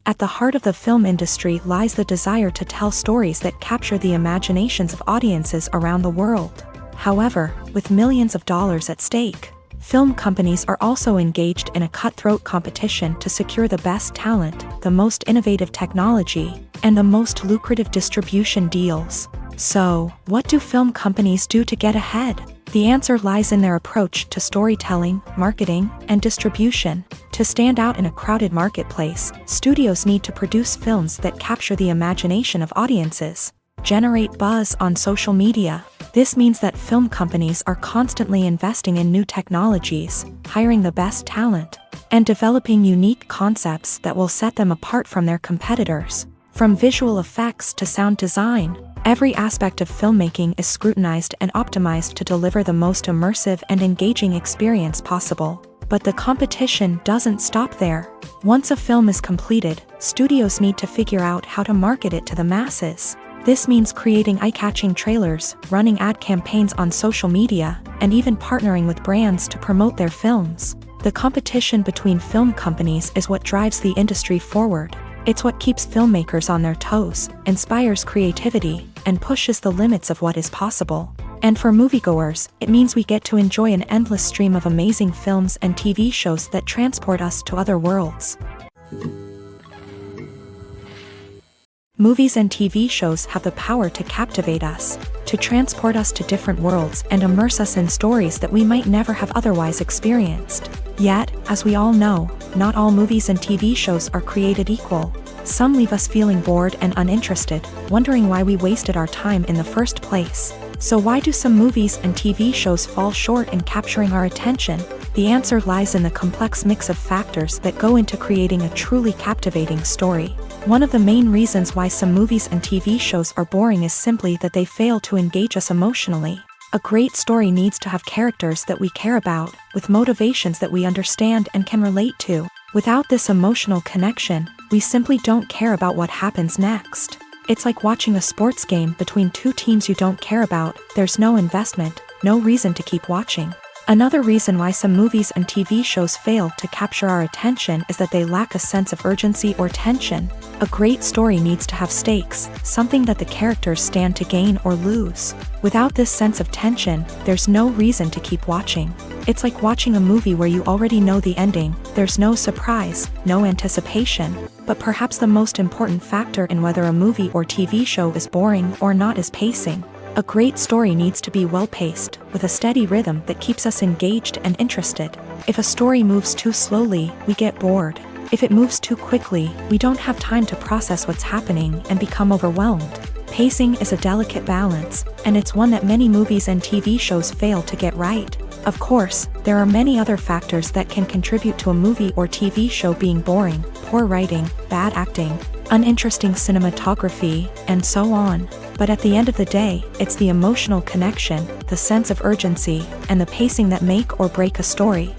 At the heart of the film industry lies the desire to tell stories that capture the imaginations of audiences around the world. However, with millions of dollars at stake, film companies are also engaged in a cutthroat competition to secure the best talent, the most innovative technology, and the most lucrative distribution deals. So, what do film companies do to get ahead? The answer lies in their approach to storytelling, marketing, and distribution. To stand out in a crowded marketplace, studios need to produce films that capture the imagination of audiences, generate buzz on social media. This means that film companies are constantly investing in new technologies, hiring the best talent, and developing unique concepts that will set them apart from their competitors. From visual effects to sound design, every aspect of filmmaking is scrutinized and optimized to deliver the most immersive and engaging experience possible. But the competition doesn't stop there. Once a film is completed, studios need to figure out how to market it to the masses. This means creating eye-catching trailers, running ad campaigns on social media, and even partnering with brands to promote their films. The competition between film companies is what drives the industry forward. It's what keeps filmmakers on their toes, inspires creativity, and pushes the limits of what is possible. And for moviegoers, it means we get to enjoy an endless stream of amazing films and TV shows that transport us to other worlds. Movies and TV shows have the power to captivate us, to transport us to different worlds and immerse us in stories that we might never have otherwise experienced. Yet, as we all know, not all movies and TV shows are created equal. Some leave us feeling bored and uninterested, wondering why we wasted our time in the first place. So why do some movies and TV shows fall short in capturing our attention? The answer lies in the complex mix of factors that go into creating a truly captivating story. One of the main reasons why some movies and TV shows are boring is simply that they fail to engage us emotionally. A great story needs to have characters that we care about, with motivations that we understand and can relate to. Without this emotional connection, we simply don't care about what happens next. It's like watching a sports game between two teams you don't care about. There's no investment, no reason to keep watching. Another reason why some movies and TV shows fail to capture our attention is that they lack a sense of urgency or tension. A great story needs to have stakes, something that the characters stand to gain or lose. Without this sense of tension, there's no reason to keep watching. It's like watching a movie where you already know the ending. There's no surprise, no anticipation. But perhaps the most important factor in whether a movie or TV show is boring or not is pacing. A great story needs to be well-paced, with a steady rhythm that keeps us engaged and interested. If a story moves too slowly, we get bored. If it moves too quickly, we don't have time to process what's happening and become overwhelmed. Pacing is a delicate balance, and it's one that many movies and TV shows fail to get right. Of course, there are many other factors that can contribute to a movie or TV show being boring: poor writing, bad acting, uninteresting cinematography, and so on. But at the end of the day, it's the emotional connection, the sense of urgency, and the pacing that make or break a story.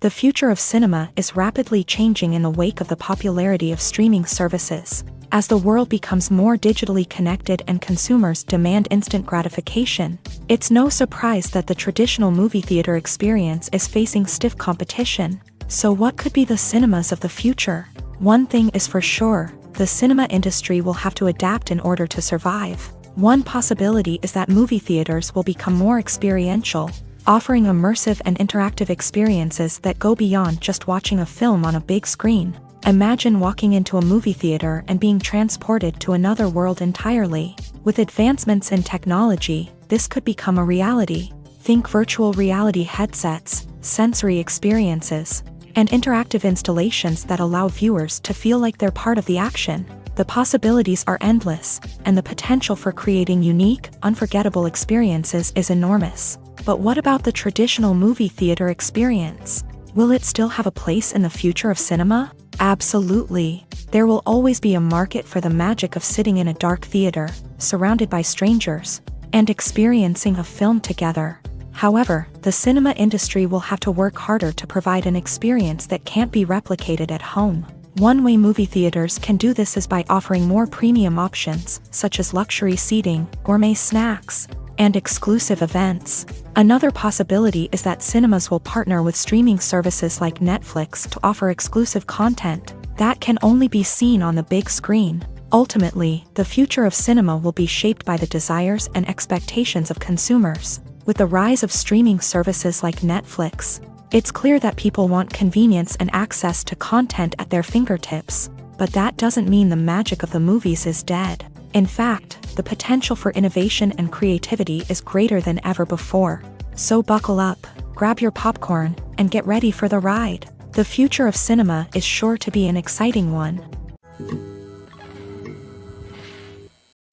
The future of cinema is rapidly changing in the wake of the popularity of streaming services. As the world becomes more digitally connected and consumers demand instant gratification, it's no surprise that the traditional movie theater experience is facing stiff competition. So what could be the cinemas of the future? One thing is for sure: the cinema industry will have to adapt in order to survive. One possibility is that movie theaters will become more experiential, offering immersive and interactive experiences that go beyond just watching a film on a big screen. Imagine walking into a movie theater and being transported to another world entirely. With advancements in technology, this could become a reality. Think virtual reality headsets, sensory experiences, and interactive installations that allow viewers to feel like they're part of the action. The possibilities are endless, and the potential for creating unique, unforgettable experiences is enormous. But what about the traditional movie theater experience? Will it still have a place in the future of cinema? Absolutely. There will always be a market for the magic of sitting in a dark theater, surrounded by strangers, and experiencing a film together. However, the cinema industry will have to work harder to provide an experience that can't be replicated at home. One way movie theaters can do this is by offering more premium options, such as luxury seating, gourmet snacks, and exclusive events. Another possibility is that cinemas will partner with streaming services like Netflix to offer exclusive content that can only be seen on the big screen. Ultimately, the future of cinema will be shaped by the desires and expectations of consumers. With the rise of streaming services like Netflix, it's clear that people want convenience and access to content at their fingertips. But that doesn't mean the magic of the movies is dead. In fact, the potential for innovation and creativity is greater than ever before. So buckle up, grab your popcorn, and get ready for the ride. The future of cinema is sure to be an exciting one.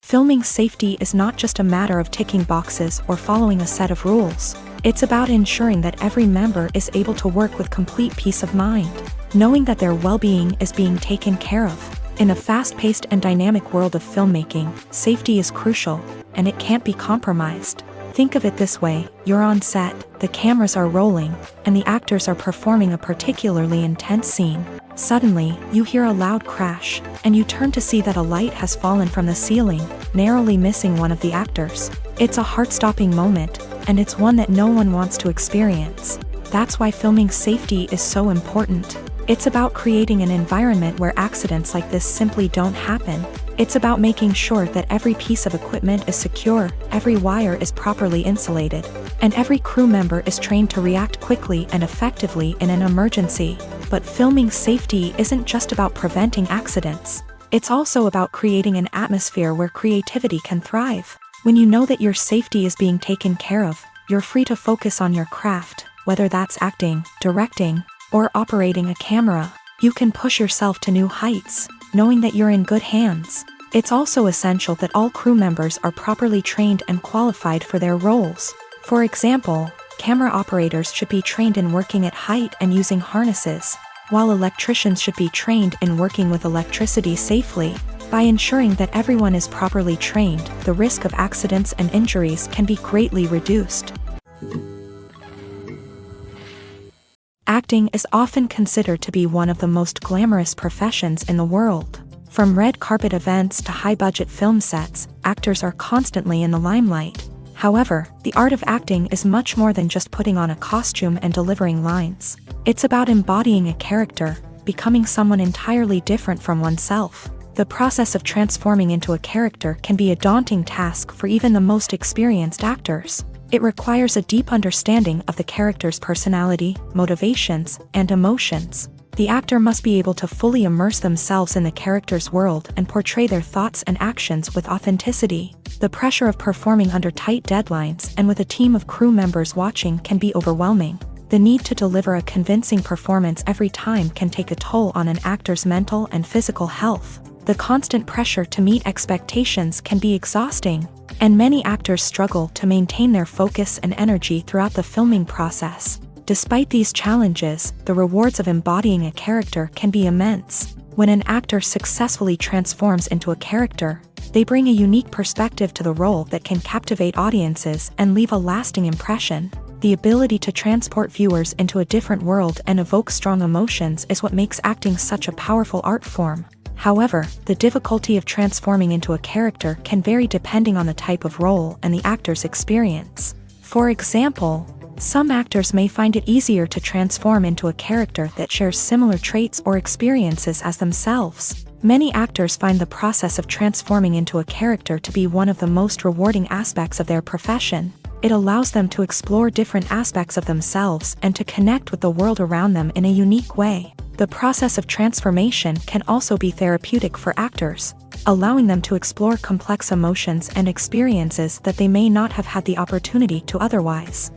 Filming safety is not just a matter of ticking boxes or following a set of rules. It's about ensuring that every member is able to work with complete peace of mind, knowing that their well-being is being taken care of. In a fast-paced and dynamic world of filmmaking, safety is crucial, and it can't be compromised. Think of it this way: you're on set, the cameras are rolling, and the actors are performing a particularly intense scene. Suddenly, you hear a loud crash, and you turn to see that a light has fallen from the ceiling, narrowly missing one of the actors. It's a heart-stopping moment, and it's one that no one wants to experience. That's why filming safety is so important. It's about creating an environment where accidents like this simply don't happen. It's about making sure that every piece of equipment is secure, every wire is properly insulated, and every crew member is trained to react quickly and effectively in an emergency. But filming safety isn't just about preventing accidents. It's also about creating an atmosphere where creativity can thrive. When you know that your safety is being taken care of, you're free to focus on your craft, whether that's acting, directing, or operating a camera. You can push yourself to new heights, knowing that you're in good hands. It's also essential that all crew members are properly trained and qualified for their roles. For example, camera operators should be trained in working at height and using harnesses, while electricians should be trained in working with electricity safely. By ensuring that everyone is properly trained, the risk of accidents and injuries can be greatly reduced. Acting is often considered to be one of the most glamorous professions in the world. From red carpet events to high-budget film sets, actors are constantly in the limelight. However, the art of acting is much more than just putting on a costume and delivering lines. It's about embodying a character, becoming someone entirely different from oneself. The process of transforming into a character can be a daunting task for even the most experienced actors. It requires a deep understanding of the character's personality, motivations, and emotions. The actor must be able to fully immerse themselves in the character's world and portray their thoughts and actions with authenticity. The pressure of performing under tight deadlines and with a team of crew members watching can be overwhelming. The need to deliver a convincing performance every time can take a toll on an actor's mental and physical health. The constant pressure to meet expectations can be exhausting, and many actors struggle to maintain their focus and energy throughout the filming process. Despite these challenges, the rewards of embodying a character can be immense. When an actor successfully transforms into a character, they bring a unique perspective to the role that can captivate audiences and leave a lasting impression. The ability to transport viewers into a different world and evoke strong emotions is what makes acting such a powerful art form. However, the difficulty of transforming into a character can vary depending on the type of role and the actor's experience. For example, some actors may find it easier to transform into a character that shares similar traits or experiences as themselves. Many actors find the process of transforming into a character to be one of the most rewarding aspects of their profession. It allows them to explore different aspects of themselves and to connect with the world around them in a unique way. The process of transformation can also be therapeutic for actors, allowing them to explore complex emotions and experiences that they may not have had the opportunity to otherwise.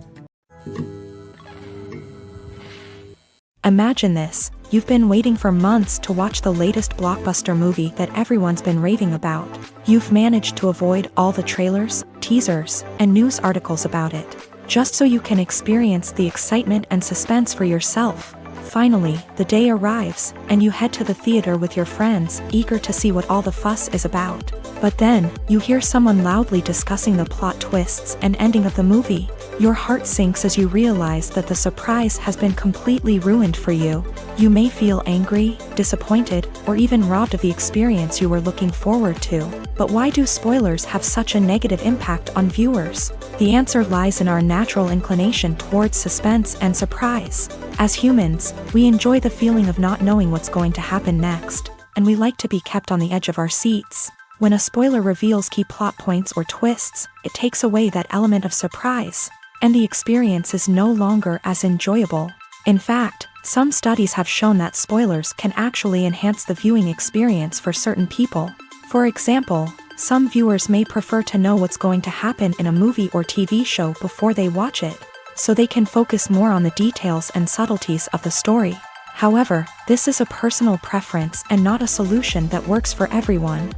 Imagine this: you've been waiting for months to watch the latest blockbuster movie that everyone's been raving about. You've managed to avoid all the trailers, teasers, and news articles about it, just so you can experience the excitement and suspense for yourself. Finally, the day arrives, and you head to the theater with your friends, eager to see what all the fuss is about. But then, you hear someone loudly discussing the plot twists and ending of the movie. Your heart sinks as you realize that the surprise has been completely ruined for you. You may feel angry, disappointed, or even robbed of the experience you were looking forward to. But why do spoilers have such a negative impact on viewers? The answer lies in our natural inclination towards suspense and surprise. As humans, we enjoy the feeling of not knowing what's going to happen next, and we like to be kept on the edge of our seats. When a spoiler reveals key plot points or twists, it takes away that element of surprise, and the experience is no longer as enjoyable. In fact, some studies have shown that spoilers can actually enhance the viewing experience for certain people. For example, some viewers may prefer to know what's going to happen in a movie or TV show before they watch it, so they can focus more on the details and subtleties of the story. However, this is a personal preference and not a solution that works for everyone.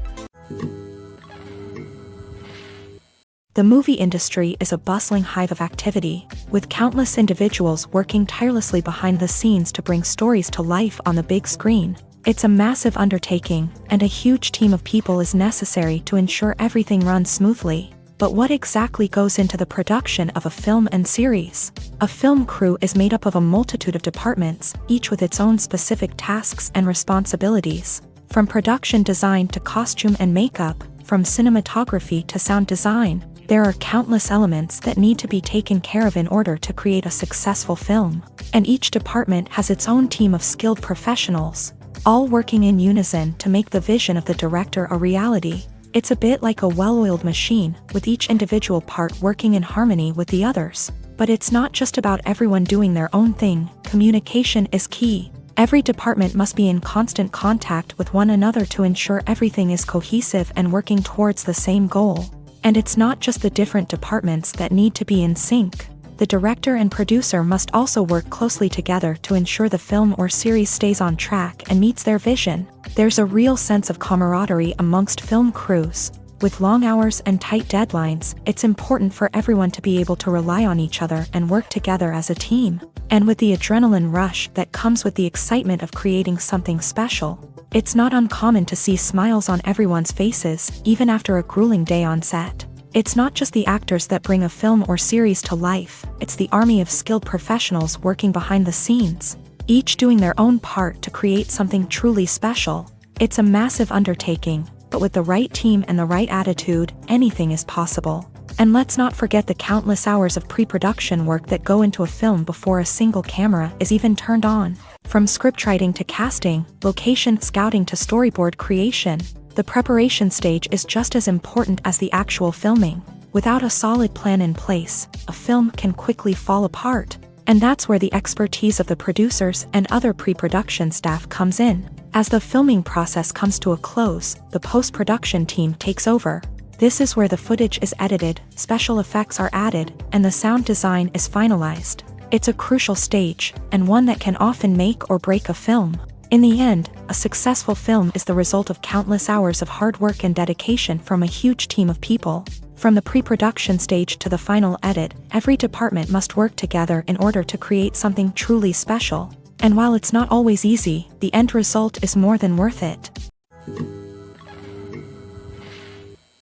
The movie industry is a bustling hive of activity, with countless individuals working tirelessly behind the scenes to bring stories to life on the big screen. It's a massive undertaking, and a huge team of people is necessary to ensure everything runs smoothly. But what exactly goes into the production of a film and series? A film crew is made up of a multitude of departments, each with its own specific tasks and responsibilities. From production design to costume and makeup, from cinematography to sound design, there are countless elements that need to be taken care of in order to create a successful film. And each department has its own team of skilled professionals, all working in unison to make the vision of the director a reality. It's a bit like a well-oiled machine, with each individual part working in harmony with the others. But it's not just about everyone doing their own thing. Communication is key. Every department must be in constant contact with one another to ensure everything is cohesive and working towards the same goal. And it's not just the different departments that need to be in sync. The director and producer must also work closely together to ensure the film or series stays on track and meets their vision. There's a real sense of camaraderie amongst film crews. With long hours and tight deadlines, it's important for everyone to be able to rely on each other and work together as a team. And with the adrenaline rush that comes with the excitement of creating something special, it's not uncommon to see smiles on everyone's faces, even after a grueling day on set. It's not just the actors that bring a film or series to life, it's the army of skilled professionals working behind the scenes, each doing their own part to create something truly special. It's a massive undertaking, but with the right team and the right attitude, anything is possible. And let's not forget the countless hours of pre-production work that go into a film before a single camera is even turned on. From scriptwriting to casting, location scouting to storyboard creation, the preparation stage is just as important as the actual filming. Without a solid plan in place, a film can quickly fall apart. And that's where the expertise of the producers and other pre-production staff comes in. As the filming process comes to a close, the post-production team takes over. This is where the footage is edited, special effects are added, and the sound design is finalized. It's a crucial stage, and one that can often make or break a film. In the end, a successful film is the result of countless hours of hard work and dedication from a huge team of people. From the pre-production stage to the final edit, every department must work together in order to create something truly special. And while it's not always easy, the end result is more than worth it.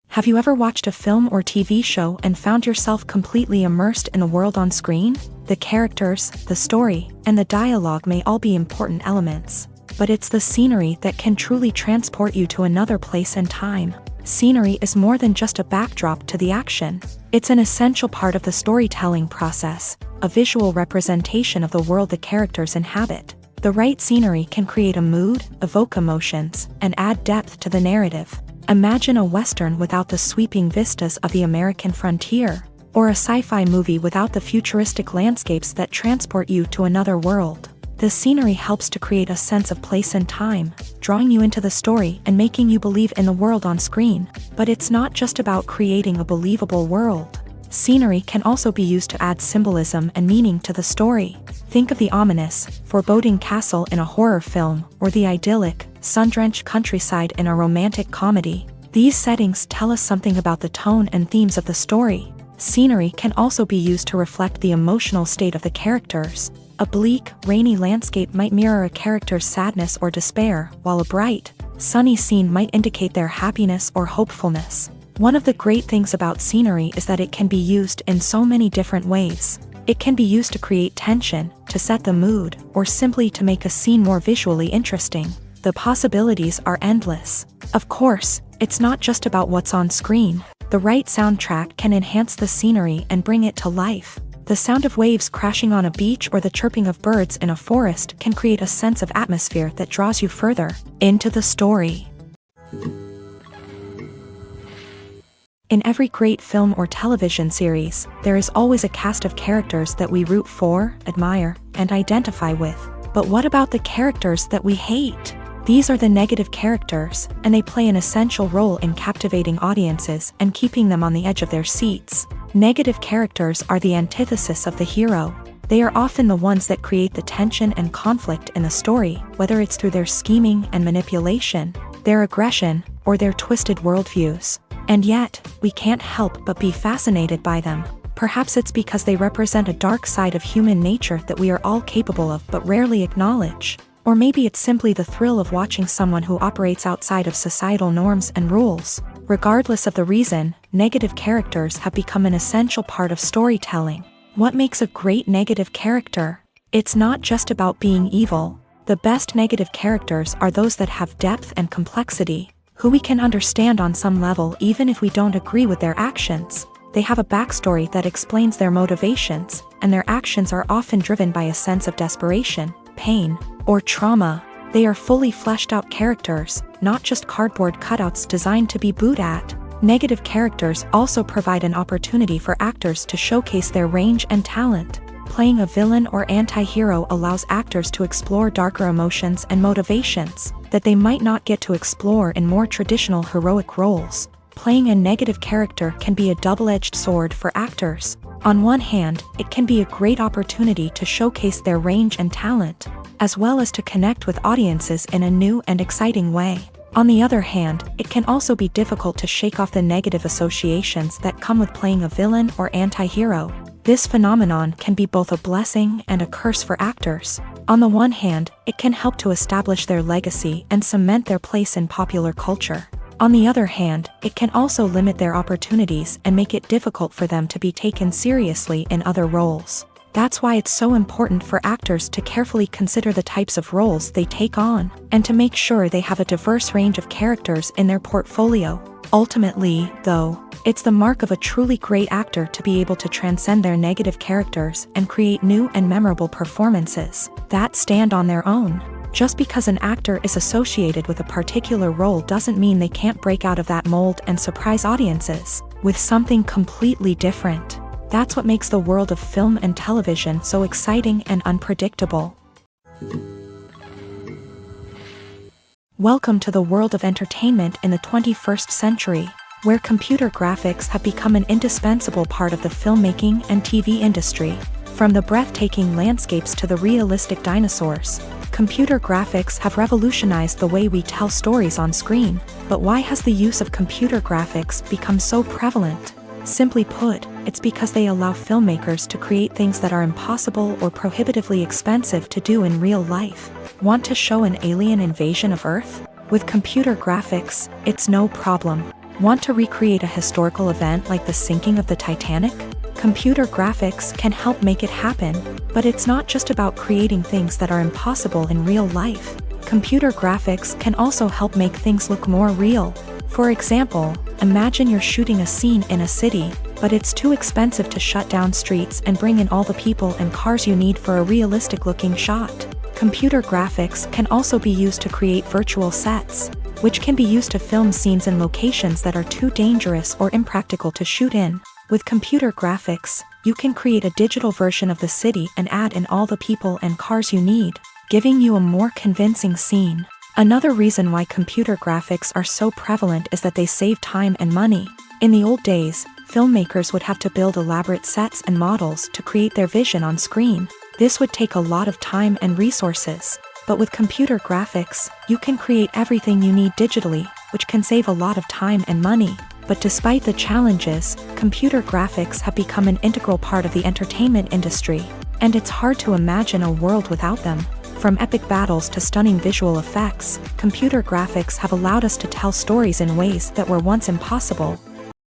Have you ever watched a film or TV show and found yourself completely immersed in the world on screen? The characters, the story, and the dialogue may all be important elements, but it's the scenery that can truly transport you to another place and time. Scenery is more than just a backdrop to the action. It's an essential part of the storytelling process, a visual representation of the world the characters inhabit. The right scenery can create a mood, evoke emotions, and add depth to the narrative. Imagine a Western without the sweeping vistas of the American frontier, or a sci-fi movie without the futuristic landscapes that transport you to another world. The scenery helps to create a sense of place and time, drawing you into the story and making you believe in the world on screen. But it's not just about creating a believable world. Scenery can also be used to add symbolism and meaning to the story. Think of the ominous, foreboding castle in a horror film, or the idyllic, sun-drenched countryside in a romantic comedy. These settings tell us something about the tone and themes of the story. Scenery can also be used to reflect the emotional state of the characters. A bleak, rainy landscape might mirror a character's sadness or despair, while a bright, sunny scene might indicate their happiness or hopefulness. One of the great things about scenery is that it can be used in so many different ways. It can be used to create tension, to set the mood, or simply to make a scene more visually interesting. The possibilities are endless. Of course, it's not just about what's on screen. The right soundtrack can enhance the scenery and bring it to life. The sound of waves crashing on a beach or the chirping of birds in a forest can create a sense of atmosphere that draws you further into the story. In every great film or television series, there is always a cast of characters that we root for, admire, and identify with. But what about the characters that we hate? These are the negative characters, and they play an essential role in captivating audiences and keeping them on the edge of their seats. Negative characters are the antithesis of the hero. They are often the ones that create the tension and conflict in the story, whether it's through their scheming and manipulation, their aggression, or their twisted worldviews. And yet, we can't help but be fascinated by them. Perhaps it's because they represent a dark side of human nature that we are all capable of but rarely acknowledge. Or maybe it's simply the thrill of watching someone who operates outside of societal norms and rules. Regardless of the reason, negative characters have become an essential part of storytelling. What makes a great negative character? It's not just about being evil. The best negative characters are those that have depth and complexity, who we can understand on some level even if we don't agree with their actions. They have a backstory that explains their motivations, and their actions are often driven by a sense of desperation, pain, or trauma. They are fully fleshed out characters, not just cardboard cutouts designed to be booed at. Negative characters also provide an opportunity for actors to showcase their range and talent. Playing a villain or anti-hero allows actors to explore darker emotions and motivations that they might not get to explore in more traditional heroic roles. Playing a negative character can be a double-edged sword for actors. On one hand, it can be a great opportunity to showcase their range and talent, as well as to connect with audiences in a new and exciting way. On the other hand, it can also be difficult to shake off the negative associations that come with playing a villain or anti-hero. This phenomenon can be both a blessing and a curse for actors. On the one hand, it can help to establish their legacy and cement their place in popular culture. On the other hand, it can also limit their opportunities and make it difficult for them to be taken seriously in other roles. That's why it's so important for actors to carefully consider the types of roles they take on, and to make sure they have a diverse range of characters in their portfolio. Ultimately, though, it's the mark of a truly great actor to be able to transcend their negative characters and create new and memorable performances that stand on their own. Just because an actor is associated with a particular role doesn't mean they can't break out of that mold and surprise audiences with something completely different. That's what makes the world of film and television so exciting and unpredictable. Welcome to the world of entertainment in the 21st century, where computer graphics have become an indispensable part of the filmmaking and TV industry. From the breathtaking landscapes to the realistic dinosaurs, computer graphics have revolutionized the way we tell stories on screen. But why has the use of computer graphics become so prevalent? Simply put, it's because they allow filmmakers to create things that are impossible or prohibitively expensive to do in real life. Want to show an alien invasion of Earth? With computer graphics, it's no problem. Want to recreate a historical event like the sinking of the Titanic? Computer graphics can help make it happen, but it's not just about creating things that are impossible in real life. Computer graphics can also help make things look more real. For example, imagine you're shooting a scene in a city, but it's too expensive to shut down streets and bring in all the people and cars you need for a realistic-looking shot. Computer graphics can also be used to create virtual sets, which can be used to film scenes in locations that are too dangerous or impractical to shoot in. With computer graphics, you can create a digital version of the city and add in all the people and cars you need, giving you a more convincing scene. Another reason why computer graphics are so prevalent is that they save time and money. In the old days, filmmakers would have to build elaborate sets and models to create their vision on screen. This would take a lot of time and resources. But with computer graphics, you can create everything you need digitally, which can save a lot of time and money. But despite the challenges, computer graphics have become an integral part of the entertainment industry, and it's hard to imagine a world without them. From epic battles to stunning visual effects, computer graphics have allowed us to tell stories in ways that were once impossible.